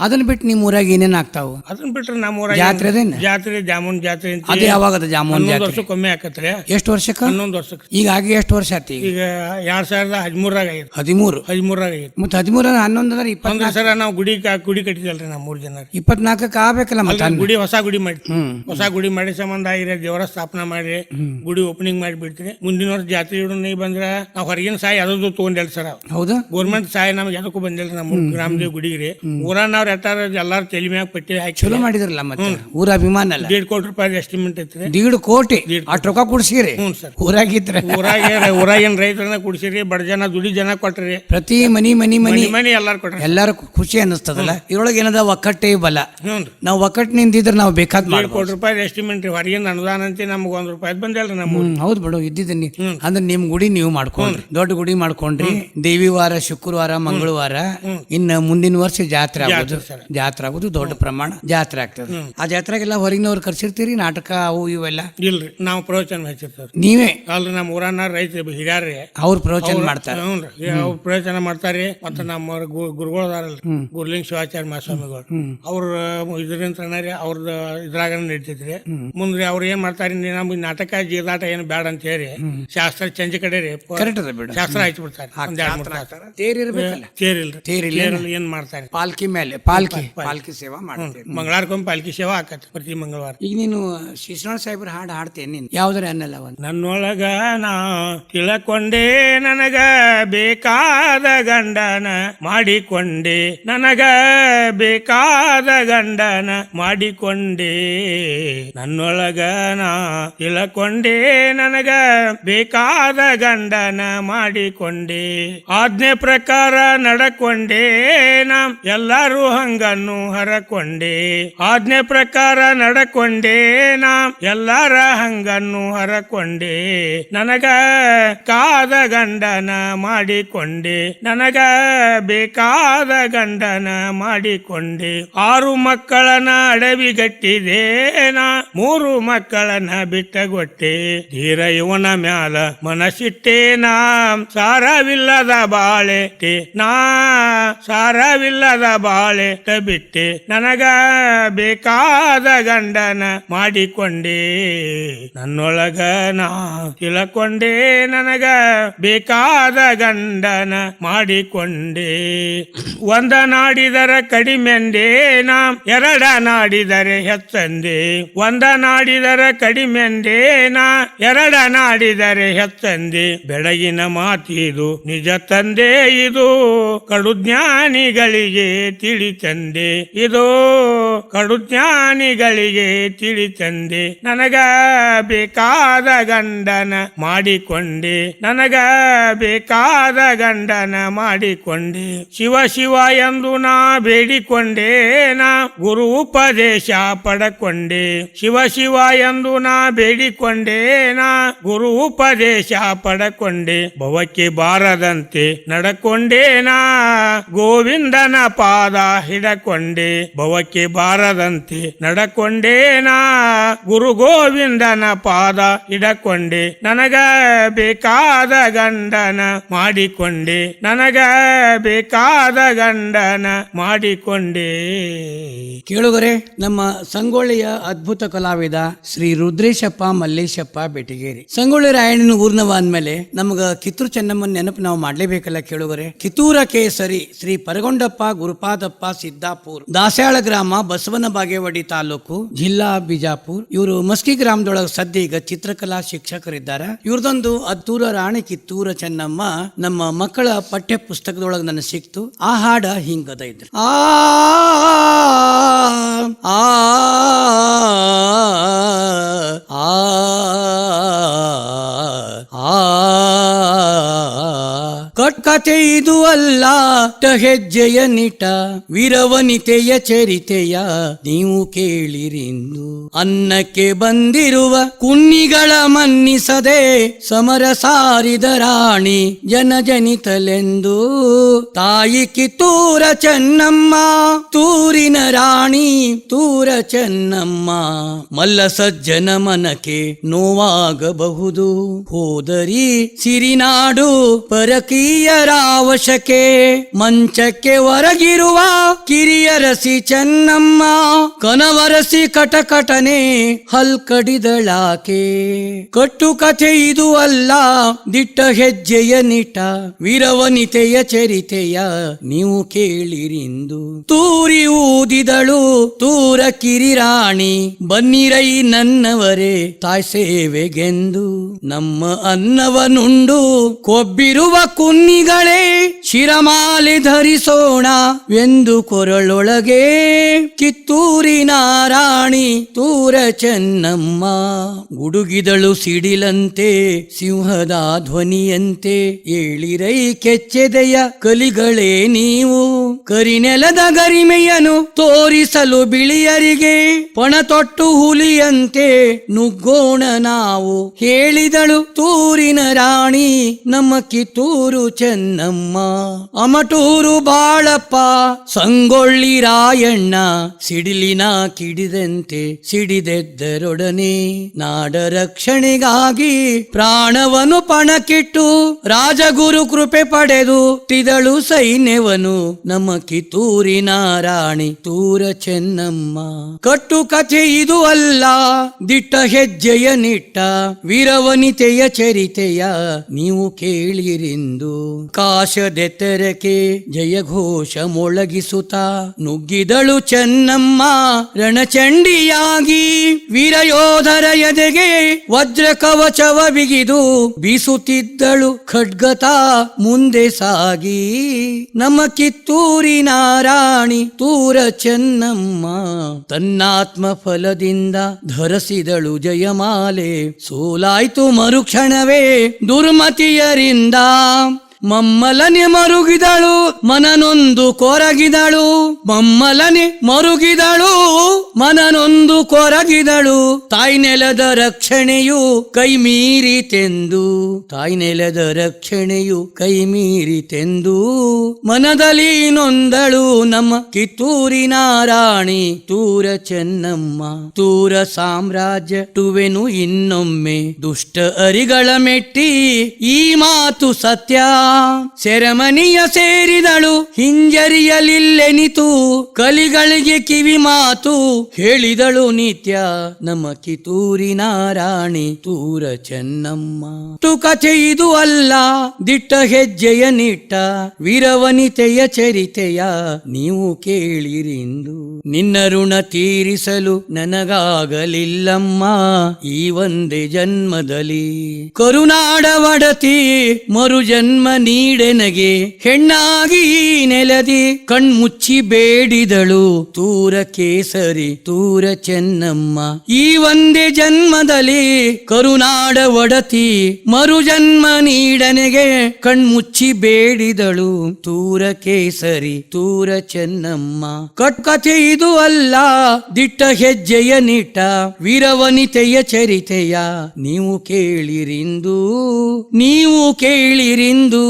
ಅದನ್ನ ಬಿಟ್ಟು ನಿಮ್ ಊರಾಗ ಏನೇನ್ ಆಗ್ತಾವು? ಅದನ್ನ ಬಿಟ್ರೆ ನಮ್ಮ ಊರಾಗ ಜಾತ್ರೆ ಜಾಮೂನ್ ಜಾತ್ರೆ ಅಂತ. ಅದು ಯಾವಾಗದ ಜಾಮೂನ್ ಜಾತ್ರೆ? ವರ್ಷಕ್ಕೊಮ್ಮೆ ಆಕತ್ರಿ. ಎಷ್ಟು ವರ್ಷಕ್ಕೆ? 11 ವರ್ಷಕ್ಕೆ. ಈಗ ಆಗಿ ಎಷ್ಟು ವರ್ಷ ಆತಿ? ಈಗ 2013 ಆಗೈತಿ. 13 ಆಗೈತಿ. ಮತ್ತೆ 13 11 ಅಂದ್ರೆ 20 ಸರ ನಾವು ಗುಡಿ ಕಟ್ಟಿದಲ್ರಿ ನಮ್ಮ 3 ಜನ. 24ಕ್ಕೆ ಆಗ್ಬೇಕಲ್ಲ ಮತ್ತೆ ಗುಡಿ, ಹೊಸ ಗುಡಿ ಮಾಡಿ, ಹೊಸ ಗುಡಿ ಮಾಡಿ ಸಂಬಂಧ ಆಗಿರ ದೇವರ ಸ್ಥಾಪನಾ ಮಾಡಿ ಗುಡಿ ಓಪನಿಂಗ್ ಮಾಡಿ ಬಿಡ್ತೀರಿ. ಮುಂದಿನ ವರ್ಷ ಜಾತ್ರೆ ನೀ ಬಂದ್ರ ನಾವು ಹೊರಗಿನ ಸಹಾಯ ಯಾವ್ದು ತಗೊಂಡಿಲ್ಲ ಸರ್. ಹೌದಾ? ಗೌರ್ಮೆಂಟ್ ಸಹಾಯ ನಮ್ಗೆ ಯಾವ್ದಕ್ಕೂ ಬಂದಿಲ್ಲ. ನಮ್ಮ ಗ್ರಾಮದೇವ್ ಗುಡಿಗೆ ಊರನ್ನವ್ರು ಎಟ್ಟಾರ ಎಲ್ಲಾರು ತಲೆ ಮ್ಯಾಗ ಪಟ್ಟಿ ಹಾಕಿ ಚಲೋ ಮಾಡಿದ್ರಲ್ಲ. ಮತ್ತೆ ಊರ ಅಭಿಮಾನ ಅಲ್ಲ. 1.5 ಕೋಟಿ ರೂಪಾಯಿ ಎಸ್ಟಿಮೇಟ್ ಐತ್ರಿ. 1.5 ಕೋಟಿ ಅಷ್ಟು ರೊಕ್ಕ ಕುಡ್ಸಿರಿ? ಹ್ಞೂ ಸರ್. ಊರಾಗಿದ್ರೆ ಊರಾಗೇನ್ ರೈತರನ್ನ ಕುಡ್ಸಿರಿ, ಬಡ ಜನ ದುಡಿ ಜನ ಕೊಟ್ರಿ, ಪ್ರತಿ ಮನಿ ಎಲ್ಲಾರು ಕೊಟ್ರಿ. ಎಲ್ಲಾರು ಖುಷಿ ಅನ್ನಿಸ್ತದಲ್ಲ. ಇದ್ರೊಳಗೆ ಏನದ ಒಕ್ಕಟ್ಟೆ ಬಲ. ನಾವು ಒಕ್ಕಟ್ಟಿನಿಂದಿದ್ರೆ ನಾವು ಬೇಕಾದ್ 1.5 ಕೋಟಿ ರೂಪಾಯಿ ಎಸ್ಟಿಮೇಟ್ ರೀ. ಹೊರಗಿಂದ ಅನುದಾನ ಅಂತ ನಮ್ಗೆ 1 ರೂಪಾಯಿ ಬಂದಿಲ್ರಿ. ನಮ್ಮ ಹೌದು ಬಿಡು, ಇದ್ದಿದ್ದೀನಿ ಅಂದ್ರೆ ನಿಮ್ ಗುಡಿ ನೀವು ಮಾಡ್ಕೊಂಡ್ರಿ, ದೊಡ್ಡ ಗುಡಿ ಮಾಡ್ಕೊಂಡ್ರಿ. ದೇವಿ ವಾರ, ಶುಕ್ರವಾರ, ಮಂಗಳವಾರ. ಇನ್ನು ಮುಂದಿನ ವರ್ಷ ಜಾತ್ರೆ ಆಗುದು ದೊಡ್ಡ ಪ್ರಮಾಣ ಜಾತ್ರೆ ಆಗ್ತದೆ. ಆ ಜಾತ್ರೆಗೆಲ್ಲ ಹೊರಗಿನವ್ರು ಕರ್ಸಿರ್ತೀರಿ, ನಾಟಕ ಅವು ಇವೆಲ್ಲ? ಇಲ್ರಿ, ನಾವು ಪ್ರವಚನ ಹಚ್ಚಿರ್ತೇವೆ. ನೀವೇ? ಅಲ್ರಿ, ನಮ್ಮ ಊರನ್ನ ರೈತ ಹಿರಿಯಾರ್ರಿ, ಅವ್ರು ಪ್ರವಚನ ಮಾಡ್ತಾರೆ. ಅವ್ರು ಪ್ರವಚನ ಮಾಡ್ತಾರೆ. ಮತ್ತೆ ನಮ್ಮ ಗುರುಗಳದಾರಲ್ರಿ, ಗುರುಲಿಂಗ ಶಿವಾಚಾರ್ಯ ಮಹಾಸ್ವಾಮಿಗಳು, ಅವ್ರ ಇದರಿಂದ ಅವ್ರದ್ದು ಇದ್ರಾಗ ನಡೀತೈತಿ. ಮಾಡಿದ್ರಿ. ಮುಂದ್ರಿ ಅವ್ರು ಏನ್ ಮಾಡ್ತಾರ, ನಮ್ಗೆ ನಾಟಕ ಜೀದಾಟ ಏನು ಬೇಡ ಅಂತ ಹೇಳಿ ಶಾಸ್ತ್ರ ಚಂಜಿ ಕಡೆ ರೀ ಕರೆಕ್ಟ್ ಅದ ಬಿಡು. ಶಾಸ್ತ್ರ ಹಚ್ಚಿ ಬಿಡ್ತಾರೆ. ಒಂದ್ 2-3 ತಾಸು ತೇರಿರ್ಬೇಕಲ್ಲ, ತೇರಿಲ್ರಿ. ತೇರಿಲ್ಲ ಏನ್ ಮಾಡ್ತಾರೆ, ಪಾಲ್ಕಿ ಮೇಲೆ ಪಾಲ್ಕಿ ಸೇವಾ ಮಾಡ್ತೇವೆ. ಮಂಗಳವಾರಕ್ಕೊಮ್ಮೆ ಪಾಲ್ಕಿ ಸೇವಾ ಆಕತಿ ಪ್ರತಿ ಮಂಗಳವಾರ. ಈಗ ನೀನು ಶಿಶುನಾಳ ಸಾಹೇಬ್ರ ಹಾಡು ಹಾಡ್ತೇನೆ, ನೀನು ಯಾವ್ದಾರ ಅನ್ನಲ್ಲ ಒಂದು. ನನ್ನೊಳಗ ನಾ ತಿಳಕೊಂಡೆ ನನಗ ಬೇಕಾದ ಗಂಡನ ಮಾಡಿಕೊಂಡೆ, ನನಗ ಬೇಕಾದ ಗಂಡನ ಮಾಡಿಕೊಂಡೆ. ನನ್ನೊಳಗ ನಾ ತಿಳಕೊಂಡೆ ನನಗ ಬೇಕಾದ ಗಂಡನ ಮಾಡಿಕೊಂಡೆ. ಆಜ್ಞೆ ಪ್ರಕಾರ ನಡಕೊಂಡೆ ನಾ ಎಲ್ಲರೂ ಹಂಗನ್ನು ಹರಕೊಂಡೆ. ಆಜ್ಞೆ ಪ್ರಕಾರ ನಡಕೊಂಡೆ ನಾ ಎಲ್ಲರ ಹಂಗನ್ನು ಹರಕೊಂಡೆ. ನನಗ ಕಾದ ಗಂಡನ ಮಾಡಿಕೊಂಡೆ, ನನಗ ಬೇಕಾದ ಗಂಡನ ಮಾಡಿಕೊಂಡೆ. 6 ಮಕ್ಕಳನ್ನ ಅಡವಿಗಟ್ಟಿದೆ ನಾ 3 ಮಕ್ಕಳನ್ನ ಬಿಟ್ಟಗೊಟ್ಟೆ. ಧೀರ ಇವನ ಮ್ಯಾಲ ಮನಸ್ಸಿಟ್ಟೆ ನಾ ಸಾರವಿಲ್ಲದ ಬಾಳೆಟ್ಟೆ, ನಾ ಸಾರವಿಲ್ಲದ ಬಾಳೆಟ ಬಿಟ್ಟೆ. ನನಗ ಬೇಕಾದ ಗಂಡನ ಮಾಡಿಕೊಂಡೆ. ನನ್ನೊಳಗ ನಾ ತಿಳಕೊಂಡೆ ನನಗ ಬೇಕಾದ ಗಂಡನ ಮಾಡಿಕೊಂಡೆ. ಒಂದ ನಾಡಿದರ ಕಡಿಮೆಂದೆ ನಾ 2 ನಾಡಿದರೆ ಹೆಚ್ಚಂದೆ. ಒಂದ ನಾಡಿದರ ಕಡಿಮೆಂದೆ ನಾ 2 ನಾಡಿದರೆ ಹೆಚ್ಚಂದೆ. ಬೆಳಗಿನ ಮಾತಿದು ನಿಜ ತಂದೆ, ಇದು ಕಡು ಜ್ಞಾನಿಗಳಿಗೆ ತಿಳಿತಂದೆ. ಇದು ಕಡು ಜ್ಞಾನಿಗಳಿಗೆ ತಿಳಿತಂದೆ. ನನಗ ಬೇಕಾದ ಗಂಡನ ಮಾಡಿಕೊಂಡೆ, ನನಗ ಬೇಕಾದ ಗಂಡನ ಮಾಡಿಕೊಂಡೆ. ಶಿವ ಶಿವ ಎಂದು ನಾ ಬೇಡಿಕೊಂಡೆ ನಾ ಗುರು ಉಪದೇಶ ಪಡಕೊಂಡೆ. ಶಿವ ಶಿವ ಎಂದು ನಾ ಬೇಡಿಕೊಂಡೆ ನಾ ಗುರು ಉಪದೇಶ ಪಡಕೊಂಡೆ. ಭವಕ್ಕೆ ಬಾರದಂತೆ ನಡಕೊಂಡೆ ನಾ ಗೋವಿಂದನ ಪಾದ ಹಿಡಕೊಂಡೆ. ಭವಕ್ಕೆ ಬಾರದಂತೆ ನಡಕೊಂಡೆ ನಾ ಗುರು ಗೋವಿಂದನ ಪಾದ ಹಿಡಕೊಂಡೆ. ನನಗ ಬೇಕಾದ ಗಂಡನ ಮಾಡಿಕೊಂಡೆ, ನನಗ ಬೇಕಾದ ಗಂಡನ ಮಾಡಿಕೊಂಡೆ. ಕೇಳುಗರೆ, ನಮ್ಮ ಸಂಗೊಳ್ಳಿಯ ಅದ್ಭುತ ಕಲಾವಿದ ಶ್ರೀ ರುದ್ರೇಶಪ್ಪ ಮಲ್ಲೇಶಪ್ಪ ಬೆಟಗೇರಿ. ಸಂಗೊಳ್ಳಿ ರಾಯಣ್ಣನ ಊರ್ನವ ಅಂದ್ಮೇಲೆ ನಮಗ ಕಿತ್ತೂರು ಚೆನ್ನಮ್ಮನ ನೆನಪು ನಾವು ಮಾಡ್ಲೇಬೇಕಲ್ಲ ಕೇಳುಗರೆ. ಕಿತ್ತೂರ ಕೇಸರಿ ಶ್ರೀ ಪರಗೊಂಡಪ್ಪ ಗುರುಪಾದಪ್ಪ ಸಿದ್ದಾಪುರ್, ದಾಸ್ಯಾಳ ಗ್ರಾಮ, ಬಸವನ ಬಾಗೇವಾಡಿ ತಾಲೂಕು, ಜಿಲ್ಲಾ ಬಿಜಾಪುರ್. ಇವರು ಮಸ್ಕಿ ಗ್ರಾಮದೊಳಗ ಸದ್ಯ ಈಗ ಚಿತ್ರಕಲಾ ಶಿಕ್ಷಕರಿದ್ದಾರೆ. ಇವ್ರದೊಂದು ಅದ್ದೂರ ರಾಣಿ ಕಿತ್ತೂರ ಚೆನ್ನಮ್ಮ ನಮ್ಮ ಮಕ್ಕಳ ಪಠ್ಯ ಪುಸ್ತಕದೊಳಗೆ ನನಗೆ ಸಿಕ್ತು. ಆ ಹಾಡ ಹಿಂಗದ ಇದ್ರು. ಆ ಆ ಕಟ್ಕತೆ ಇದು ಅಲ್ಲ ಹೆಜ್ಜೆಯ ನಿಟ, ವೀರವನಿತೆಯ ಚರಿತೆಯ ನೀವು ಕೇಳಿರಿಂದು. ಅನ್ನಕ್ಕೆ ಬಂದಿರುವ ಕುನ್ನಿಗಳ ಮನ್ನಿಸದೆ ಸಮರ ಸಾರಿದ ರಾಣಿ ಜನಜನಿತಲೆಂದು. ತಾಯಿ ಕಿತ್ತೂರ ಚೆನ್ನಮ್ಮ ತೂರಿನ ರಾಣಿ ತೂರ ಚೆನ್ನಮ್ಮ. ಮಲ್ಲ ಸಜ್ಜನ ಮನಕ್ಕೆ ನೋವಾಗಬಹುದು, ಹೋದರಿ ಸಿರಿನಾಡು ಪರಕೀಯರಾವಶಕೆ. ಮಂಚಕ್ಕೆ ಹೊರಗಿರುವ ಕಿರಿಯರಸಿ ಚೆನ್ನಮ್ಮ, ಕನವರಸಿ ಕಟಕಟನೆ ಹಲ್ಕಡಿದಳಾಕೆ. ಕಟ್ಟು ಕಥೆ ಇದು ಅಲ್ಲ ದಿಟ್ಟ ಹೆಜ್ಜೆಯ ನಿಟ, ವೀರವನಿತೆಯ ಚರಿತೆಯ ನೀವು ಕೇಳಿರಿಂದು. ತೂರಿ ಊದಿದಳು ತೂರ ಕಿರಿರಾಣಿ, ಬನ್ನಿರೈ ನನ್ನವರೇ ತಾಯ್ ಸೇವೆಗೆಂದು. ನಮ್ಮ ಅನ್ನವನುಂಡು ಕೊಬ್ಬಿರುವ ಕುನ್ನಿಗಳೇ, ಶಿರಮಾಲೆ ಧರಿಸೋಣ ಎಂದು ಕೊರಳೊಳಗೆ. ಕಿತ್ತೂರಿನ ರಾಣಿ ತೂರ ಚೆನ್ನಮ್ಮ, ಗುಡುಗಿದಳು ಸಿಡಿಲಂತೆ ಸಿಂಹದ ಧ್ವನಿಯಂತೆ. ಏಳಿರೈ ಕೆಚ್ಚೆದೆಯ ಕಲಿಗಳೇ ನೀವು, ಕರಿನೆಲದ ಗರಿಮೆಯನು ತೋರಿಸಲು ಬಿಳಿಯರಿಗೆ. ಪಣ ತೊಟ್ಟು ಹುಲಿಯಂತೆ ನುಗ್ಗೋಣ ನಾವು, ಹೇಳಿದಳು ತೂರಿನ ರಾಣಿ ನಮ್ಮ ಕಿತ್ತೂರು ಚೆನ್ನಮ್ಮ. ಅಮಟೂರು ಬಾಳಪ್ಪ ಸಂಗೊಳ್ಳಿ ರಾಯಣ್ಣ ಸಿಡಿಲಿನ ಕಿಡಿದೆಂದರು. ಮಿಡಿಯಂತೆ ಸಿಡಿದೆದ್ದರೊಡನೆ ನಾಡ ರಕ್ಷಣೆಗಾಗಿ ಪ್ರಾಣವನ್ನು ಪಣಕ್ಕಿಟ್ಟು ರಾಜಗುರು ಕೃಪೆ ಪಡೆದು ತಿದಳು ಸೈನ್ಯವನು ನಮ್ಮ ಕಿತ್ತೂರಿನ ರಾಣಿ ತೂರ ಚೆನ್ನಮ್ಮ. ಕಟ್ಟು ಕಥೆ ಇದು ಅಲ್ಲ, ದಿಟ್ಟ ಹೆಜ್ಜೆಯ ನಿಟ್ಟ ವೀರವನಿತೆಯ ಚರಿತೆಯ ನೀವು ಕೇಳಿರಿಂದು. ಕಾಶದೆತ್ತರಕ್ಕೆ ಜಯಘೋಷ ಮೊಳಗಿಸುತ್ತ ನುಗ್ಗಿದಳು ಚೆನ್ನಮ್ಮ ರಣಚಂಡಿಯಾಗಿ. ವೀರಯೋಧರ ಎದೆಗೆ ವಜ್ರ ಕವಚವ ಬಿಗಿದು ಬೀಸುತ್ತಿದ್ದಳು ಖಡ್ಗತ ಮುಂದೆ ಸಾಗಿ. ನಮ್ಮ ಕಿತ್ತೂರಿನ ರಾಣಿ ತೂರ ಚೆನ್ನಮ್ಮ ತನ್ನಾತ್ಮ ಫಲದಿಂದ ಧರಿಸಿದಳು ಜಯಮಾಲೆ. ಸೋಲಾಯ್ತು ಮರುಕ್ಷಣವೇ ದುರ್ಮತಿಯರಿಂದ. ಮಮ್ಮಲನೆ ಮರುಗಿದಳು ಮನನೊಂದು ಕೊರಗಿದಳು. ಮಮ್ಮಲನೆ ಮರುಗಿದಳು ಮನನೊಂದು ಕೊರಗಿದಳು. ತಾಯಿ ನೆಲದ ರಕ್ಷಣೆಯು ಕೈ ಮೀರಿತೆಂದು. ತಾಯಿ ನೆಲದ ರಕ್ಷಣೆಯು ಕೈ ಮೀರಿತೆಂದು ಮನದಲ್ಲಿ ನೊಂದಳು ನಮ್ಮ ಕಿತ್ತೂರಿನ ರಾಣಿ ತೂರ ಚೆನ್ನಮ್ಮ. ತೂರ ಸಾಮ್ರಾಜ್ಯ ಟುವೆನು ಇನ್ನೊಮ್ಮೆ ದುಷ್ಟ ಅರಿಗಳ ಮೆಟ್ಟಿ ಈ ಮಾತು ಸತ್ಯ. ಸೆರೆಮನಿಯ ಸೇರಿದಳು ಹಿಂಜರಿಯಲಿಲ್ಲೆನಿತು ಕಲಿಗಳಿಗೆ ಕಿವಿ ಮಾತು ಹೇಳಿದಳು ನಿತ್ಯ ನಮ್ಮ ಕಿತ್ತೂರಿನ ರಾಣಿ ತೂರ ಚೆನ್ನಮ್ಮ. ಕಥೆ ಇದು ಅಲ್ಲ, ದಿಟ್ಟ ಹೆಜ್ಜೆಯ ನಿಟ್ಟ ವೀರವನಿತೆಯ ಚರಿತೆಯ ನೀವು ಕೇಳಿರಿಂದು. ನಿನ್ನ ಋಣ ತೀರಿಸಲು ನನಗಾಗಲಿಲ್ಲಮ್ಮ ಈ ಒಂದೇ ಜನ್ಮದಲ್ಲಿ. ಕರುನಾಡ ಒಡತಿ ಮರು ಜನ್ಮ ನೀಡೆನಗೆ ಹೆಣ್ಣಾಗಿ ಈ ನೆಲದಿ ಕಣ್ಮುಚ್ಚಿ ಬೇಡಿದಳು ತೂರ ಕೇಸರಿ ತೂರ ಚೆನ್ನಮ್ಮ. ಈ ಒಂದೇ ಜನ್ಮದಲ್ಲಿ ಕರುನಾಡ ಒಡತಿ ಮರು ಜನ್ಮ ನೀಡನೆಗೆ ಕಣ್ಮುಚ್ಚಿ ಬೇಡಿದಳು ತೂರ ಕೇಸರಿ ತೂರ ಚೆನ್ನಮ್ಮ. ಕಟ್ಕಥೆ ಇದು ಅಲ್ಲ, ದಿಟ್ಟ ಹೆಜ್ಜೆಯ ನಿಟ್ಟ ವೀರವನಿತೆಯ ಚರಿತೆಯ ನೀವು ಕೇಳಿರಿಂದು. ನೀವು ಕೇಳಿರಿಂದು,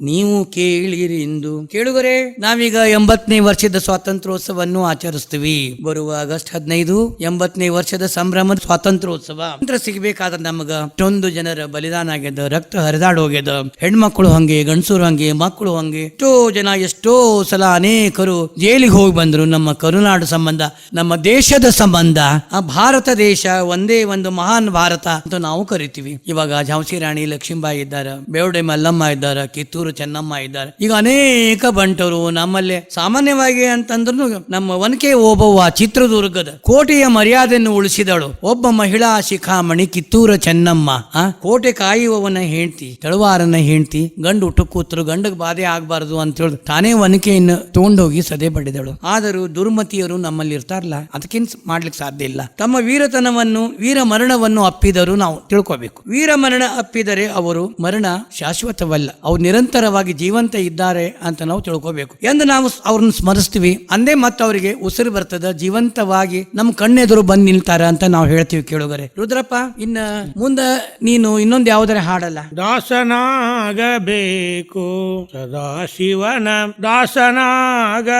ನೀವು ಕೇಳಿರಿಂದು. ಕೇಳುಗರೆ, ನಾವೀಗ 80ನೇ ವರ್ಷದ ಸ್ವಾತಂತ್ರ್ಯೋತ್ಸವವನ್ನು ಆಚರಿಸ್ತೀವಿ. ಬರುವ ಆಗಸ್ಟ್ 15 80ನೇ ವರ್ಷದ ಸಂಭ್ರಮದ ಸ್ವಾತಂತ್ರ್ಯೋತ್ಸವ. ಸ್ವಾತಂತ್ರ್ಯ ಸಿಗಬೇಕಾದ್ರೆ ನಮಗ ಎಷ್ಟೊಂದು ಜನರ ಬಲಿದಾನ ಆಗ್ಯದ, ರಕ್ತ ಹರಿದಾಡ್ ಹೋಗ್ಯದ. ಹೆಣ್ಮಕ್ಳು ಹಂಗೆ, ಗಂಡಸರು ಹಂಗೆ, ಮಕ್ಕಳು ಹಂಗೆ. ಎಷ್ಟೋ ಜನ ಎಷ್ಟೋ ಸಲ ಅನೇಕರು ಜೈಲಿಗೆ ಹೋಗಿ ಬಂದ್ರು. ನಮ್ಮ ಕರುನಾಡು ಸಂಬಂಧ, ನಮ್ಮ ದೇಶದ ಸಂಬಂಧ. ಆ ಭಾರತ ದೇಶ ಒಂದೇ ಒಂದು ಮಹಾನ್ ಭಾರತ ಅಂತ ನಾವು ಕರಿತೀವಿ. ಇವಾಗ ಝಾನ್ಸಿ ರಾಣಿ ಲಕ್ಷ್ಮೀಬಾಯಿ ಇದ್ದಾರೆ, ಬೇವಡೆ ಮಲ್ಲಮ್ಮ ಇದ್ದಾರೆ, ಕಿತ್ತೂರು ಚೆನ್ನಮ್ಮ ಇದ್ದಾರೆ. ಈಗ ಅನೇಕ ಬಂಟರು ನಮ್ಮಲ್ಲಿ ಸಾಮಾನ್ಯವಾಗಿ ಅಂತಂದ್ರು ನಮ್ಮ ಒನಕೆ ಓಬವ್ವ ಚಿತ್ರದುರ್ಗದ ಕೋಟೆಯ ಮರ್ಯಾದೆಯನ್ನು ಉಳಿಸಿದಳು ಒಬ್ಬ ಮಹಿಳಾ ಶಿಖಾಮಣಿ ಕಿತ್ತೂರು ಚೆನ್ನಮ್ಮ. ಕೋಟೆ ಕಾಯುವವನ ಹೆಂಡ್ತಿ, ತಳವಾರನ ಹೆಂಡ್ತಿ. ಗಂಡು ಊಟ ಕೂತರು ಗಂಡಗ್ ಬಾಧೆ ಆಗ್ಬಾರ್ದು ಅಂತ ಹೇಳಿ ತಾನೇ ಒನಕೆಯನ್ನು ತಗೊಂಡೋಗಿ ಸದೆ ಪಡೆದಳು. ಆದರೂ ದುರ್ಮತಿಯರು ನಮ್ಮಲ್ಲಿ ಇರ್ತಾರಲ್ಲ, ಅದಕ್ಕೇನ್ ಮಾಡ್ಲಿಕ್ಕೆ ಸಾಧ್ಯ ಇಲ್ಲ. ತಮ್ಮ ವೀರತನವನ್ನು, ವೀರ ಮರಣವನ್ನು ಅಪ್ಪಿದರು ನಾವು ತಿಳ್ಕೋಬೇಕು. ವೀರ ಮರಣ ಅಪ್ಪಿದರೆ ಅವರು ಮರಣ ಶಾಶ್ವತವಲ್ಲ, ಅವ್ರು ನಿರಂತರವಾಗಿ ಜೀವಂತ ಇದ್ದಾರೆ ಅಂತ ನಾವು ತಿಳ್ಕೋಬೇಕು ಎಂದು ನಾವು ಅವ್ರನ್ನ ಸ್ಮರಿಸ್ತೀವಿ. ಅಂದೇ ಮತ್ತೆ ಅವರಿಗೆ ಉಸಿರು ಬರ್ತದ, ಜೀವಂತವಾಗಿ ನಮ್ಮ ಕಣ್ಣೆದುರು ಬಂದು ನಿಲ್ತಾರ ಅಂತ ನಾವು ಹೇಳ್ತೀವಿ. ಕೇಳುಗರೆ ರುದ್ರಪ್ಪ, ಇನ್ನ ಮುಂದ ನೀನು ಇನ್ನೊಂದು ಯಾವ್ದಾರ ಹಾಡಲ್ಲ. ದಾಸನಾಗಬೇಕು ಸದಾಶಿವನ, ದಾಸನಾಗಬೇಕು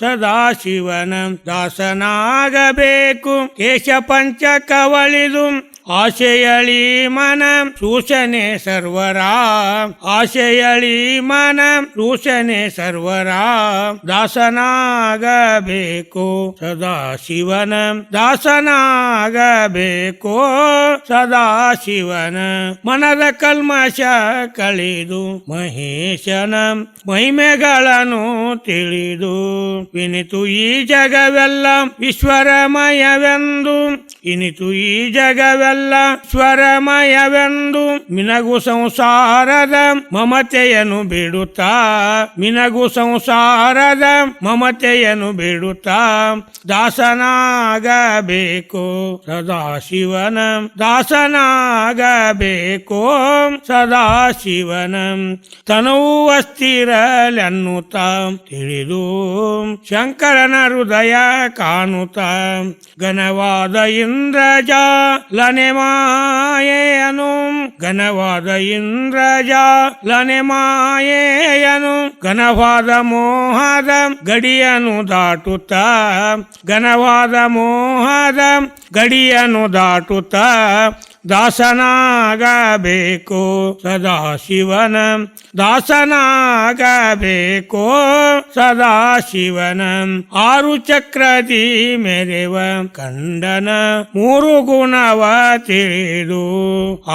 ಸದಾಶಿವನ, ದಾಸನಾಗಬೇಕು ಕೇಶ ಪಂಚ ಕವಳಿದು ಆಶೆಯಳಿ ಮನ ಸೂಚನೆ ಸರ್ವರ, ಆಶೆಯಳಿ ಮನ ಸೂಚನೆ ಸರ್ವರ. ದಾಸನಾಗಬೇಕು ಸದಾಶಿವನ, ದಾಸನಾಗಬೇಕು ಸದಾಶಿವನ. ಮನದ ಕಲ್ಮಶ ಕಳೆದು ಮಹೇಶನ ಮಹಿಮೆಗಳನ್ನು ತಿಳಿದು ಇನಿತು ಈ ಜಗವೆಲ್ಲ ಈಶ್ವರಮಯವೆಂದು, ಇನಿತು ಈ ಜಗವೆಲ್ಲ ಸ್ವರಮಯವೆಂದು ಮಿನಗು ಸಂಸಾರದ ಮಮತೆಯನ್ನು ಬಿಡುತ್ತಾ, ಮಿನಗು ಸಂಸಾರದ ಮಮತೆಯನ್ನು ಬಿಡುತ್ತಾ ದಾಸನಾಗಬೇಕು ಸದಾಶಿವನ, ದಾಸನಾಗಬೇಕು ಸದಾಶಿವನ. ತನವು ಅಸ್ಥಿರಲೆನ್ನುತ್ತ ತಿಳಿದು ಶಂಕರನ ಹೃದಯ ಕಾಣುತ್ತ ಘನವಾದ ಇಂದ್ರಜಾಲನೆ ಮಾಯೆಯನು ಘನವಾದ ಇಂದ್ರಜಾಲನೆ ಮಾಯೆಯನು ಘನವಾದ ಮೋಹದ ಗಡಿಯನ್ನು ದಾಟುತ್ತಾ ಘನವಾದ ಮೋಹದ ಗಡಿಯನ್ನು ದಾಟುತ್ತಾ ದಾಸನಾಗಬೇಕು ಸದಾಶಿವನ ದಾಸನಾಗಬೇಕು ಸದಾಶಿವನ ಆರು ಚಕ್ರದಿ ಮೆರೆವ ಕಂಡನ ಮೂರು ಗುಣವ ತಿಳಿದು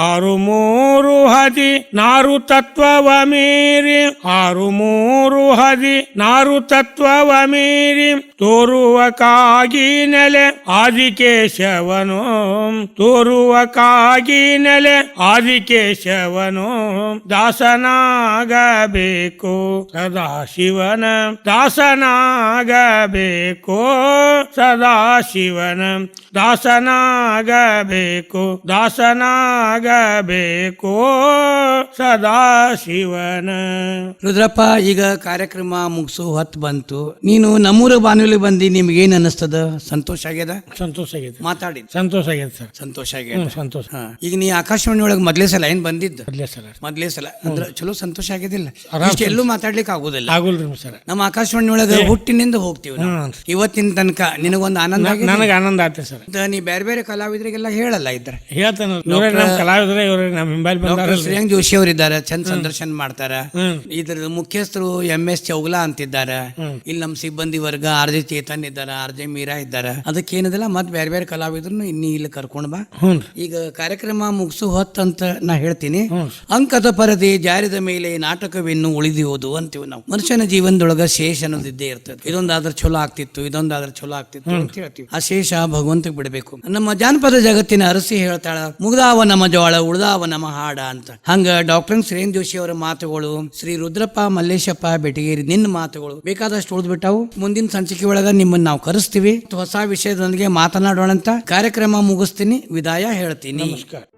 ಆರು ಮೂರು ಹದಿ ನಾರು ತತ್ವವ ಮೀರಿ ಆರು ಮೂರು ಹದಿ ನಾರು ತತ್ವವ ಮೀರಿ ತೋರುವ ಕಾಗಿ ನೆಲೆ ಆದಿಕೇಶವನು ತೋರುವ ಕಾಗಿ ನೆಲೆ ಆದಿಕೇಶವನು ದಾಸನಾಗಬೇಕು ಸದಾಶಿವನ ದಾಸನಾಗಬೇಕು ಸದಾಶಿವನ ದಾಸನಾಗಬೇಕು ದಾಸನಾಗಬೇಕು ಸದಾಶಿವನ. ರುದ್ರಪ್ಪ, ಈಗ ಕಾರ್ಯಕ್ರಮ ಮುಗಿಸು ಹೊತ್ತು ಬಂತು. ನೀನು ನಮ್ಮೂರ ಬಾನುಲಿ ಬಂದಿ, ನಿಮ್ಗೇನ್ ಅನ್ನಿಸ್ತದ? ಸಂತೋಷ ಆಗ್ಯದ? ಸಂತೋಷ ಆಗೈತೆ. ಮಾತಾಡಿ. ಸಂತೋಷ ಆಗೈತೆ ಸರ್. ಸಂತೋಷ ಆಗ್ಯದ. ಸಂತೋಷ. ಹಾ. ಈಗ ನೀ ಆಕಾಶವಾಣಿ ಒಳಗೆ ಮೊದ್ಲೇ ಸಲ ಏನ್ ಬಂದಿದ್ದು? ಮೊದಲೇ ಸಲ. ಮೊದ್ಲೇ ಸಲ ಅಂದ್ರೆ ಚಲೋ ಸಂತೋಷ ಆಗಿದಿಲ್ಲ? ಆರಾಮ್ ಎಲ್ಲೂ ಮಾತಾಡ್ಲಿಕ್ಕೆ ಆಗುದಿಲ್ಲ. ಆಗುಲ್ರಿ ಸರ್. ನಮ್ಮ ಆಕಾಶವಾಣಿ ಒಳಗೆ ಹುಟ್ಟಿನಿಂದ ಹೋಗ್ತೀವಿ ನಾವು. ಇವತ್ತಿನ ತನಕ ನಿನಗೊಂದು ಆನಂದ ಆಗಿದೆ? ನನಗೆ ಆನಂದ ಆಯ್ತು ಸರ್. ನೀ ಬೇರೆ ಬೇರೆ ಕಲಾವಿದರಿಗೆಲ್ಲ ಹೇಳಲ್ಲ ಇದ್ರೆ? ಹೇಳ್ತಾನೆ, ಇವ್ರೇ ನಮ್ಮ ಕಲಾವಿದ್ರೆ, ಇವ್ರೆ ನಮ್ಮ ಹಿಂಬಾಲಿ ಬಂದಾರ. ಶ್ರೇಯಾಂಗ್ ಜೋಶಿ ಅವ್ರು ಇದ್ದಾರೆ, ಚಂದ ಸಂದರ್ಶನ ಮಾಡ್ತಾರ. ಇದ್ರ ಮುಖ್ಯಸ್ಥರು MS ಚೌಗಲಾ ಅಂತಿದ್ದಾರ. ಇಲ್ಲಿ ನಮ್ಮ ಸಿಬ್ಬಂದಿ ವರ್ಗ RJ ಚೇತನ್ ಇದ್ದಾರ, RJ ಮೀರಾ ಇದ್ದಾರ. ಅದಕ್ಕೇನದಿಲ್ಲ, ಮತ್ ಬೇರೆ ಬೇರೆ ಕಲಾವಿದ್ರು ಇನ್ನಿ ಇಲ್ಲಿ ಕರ್ಕೊಂಡ್ ಬಾ. ಈಗ ಕಾರ್ಯಕ್ರಮ ಮುಗಿಸು ಹೊತ್ತಂತ ನಾ ಹೇಳ್ತೀನಿ. ಅಂಕದ ಪರದೆ ಜಾರಿದ ಮೇಲೆ ನಾಟಕವೆನ್ನು ಉಳಿದಿಯೋದು ಅಂತೀವಿ ನಾವು. ಮನುಷ್ಯನ ಜೀವನದೊಳಗ ಶೇಷ ಅನ್ನೋದಿದ್ದೇ ಇರ್ತದೆ. ಇದೊಂದಾದ್ರೆ ಚಲೋ ಆಗ್ತಿತ್ತು, ಇದೊಂದಾದ್ರೆ ಚಲೋ ಆಗ್ತಿತ್ತು ಅಂತ ಹೇಳ್ತೀವಿ. ಆ ಶೇಷ ಭಗವಂತಕ್ಕೆ ಬಿಡಬೇಕು. ನಮ್ಮ ಜಾನಪದ ಜಗತ್ತಿನ ಅರಸಿ ಹೇಳ್ತಾಳ, ಮುಗ್ದಾವ ನಮ್ಮ ಜೋಳ ಉಳ್ದಾವ ನಮ್ಮ ಹಾಡ ಅಂತ. ಹಂಗ ಡಾಕ್ಟರ್ ಶ್ರೇಯಾಂಗ್ ಜೋಶಿ ಅವರ ಮಾತುಗಳು, ಶ್ರೀ ರುದ್ರಪ್ಪ ಮಲ್ಲೇಶಪ್ಪ ಬೆಟಗೇರಿ ನಿನ್ನ ಮಾತುಗಳು ಬೇಕಾದಷ್ಟು ಉಳಿದ್ಬಿಟ್ಟಾವು. ಮುಂದಿನ ಸಂಚಿಕೆ ಒಳಗ ನಿಮ್ಮನ್ನ ನಾವು ಕರೆಸ್ತೀವಿ, ಹೊಸ ವಿಷಯದೊಂದಿಗೆ ಮಾತನಾಡೋಣ ಅಂತ. ಕಾರ್ಯಕ್ರಮ ಮುಗಿಸ್ತೀನಿ, ವಿದಾಯ ಹೇಳ್ತೀನಿ. ನಮಸ್ಕಾರ.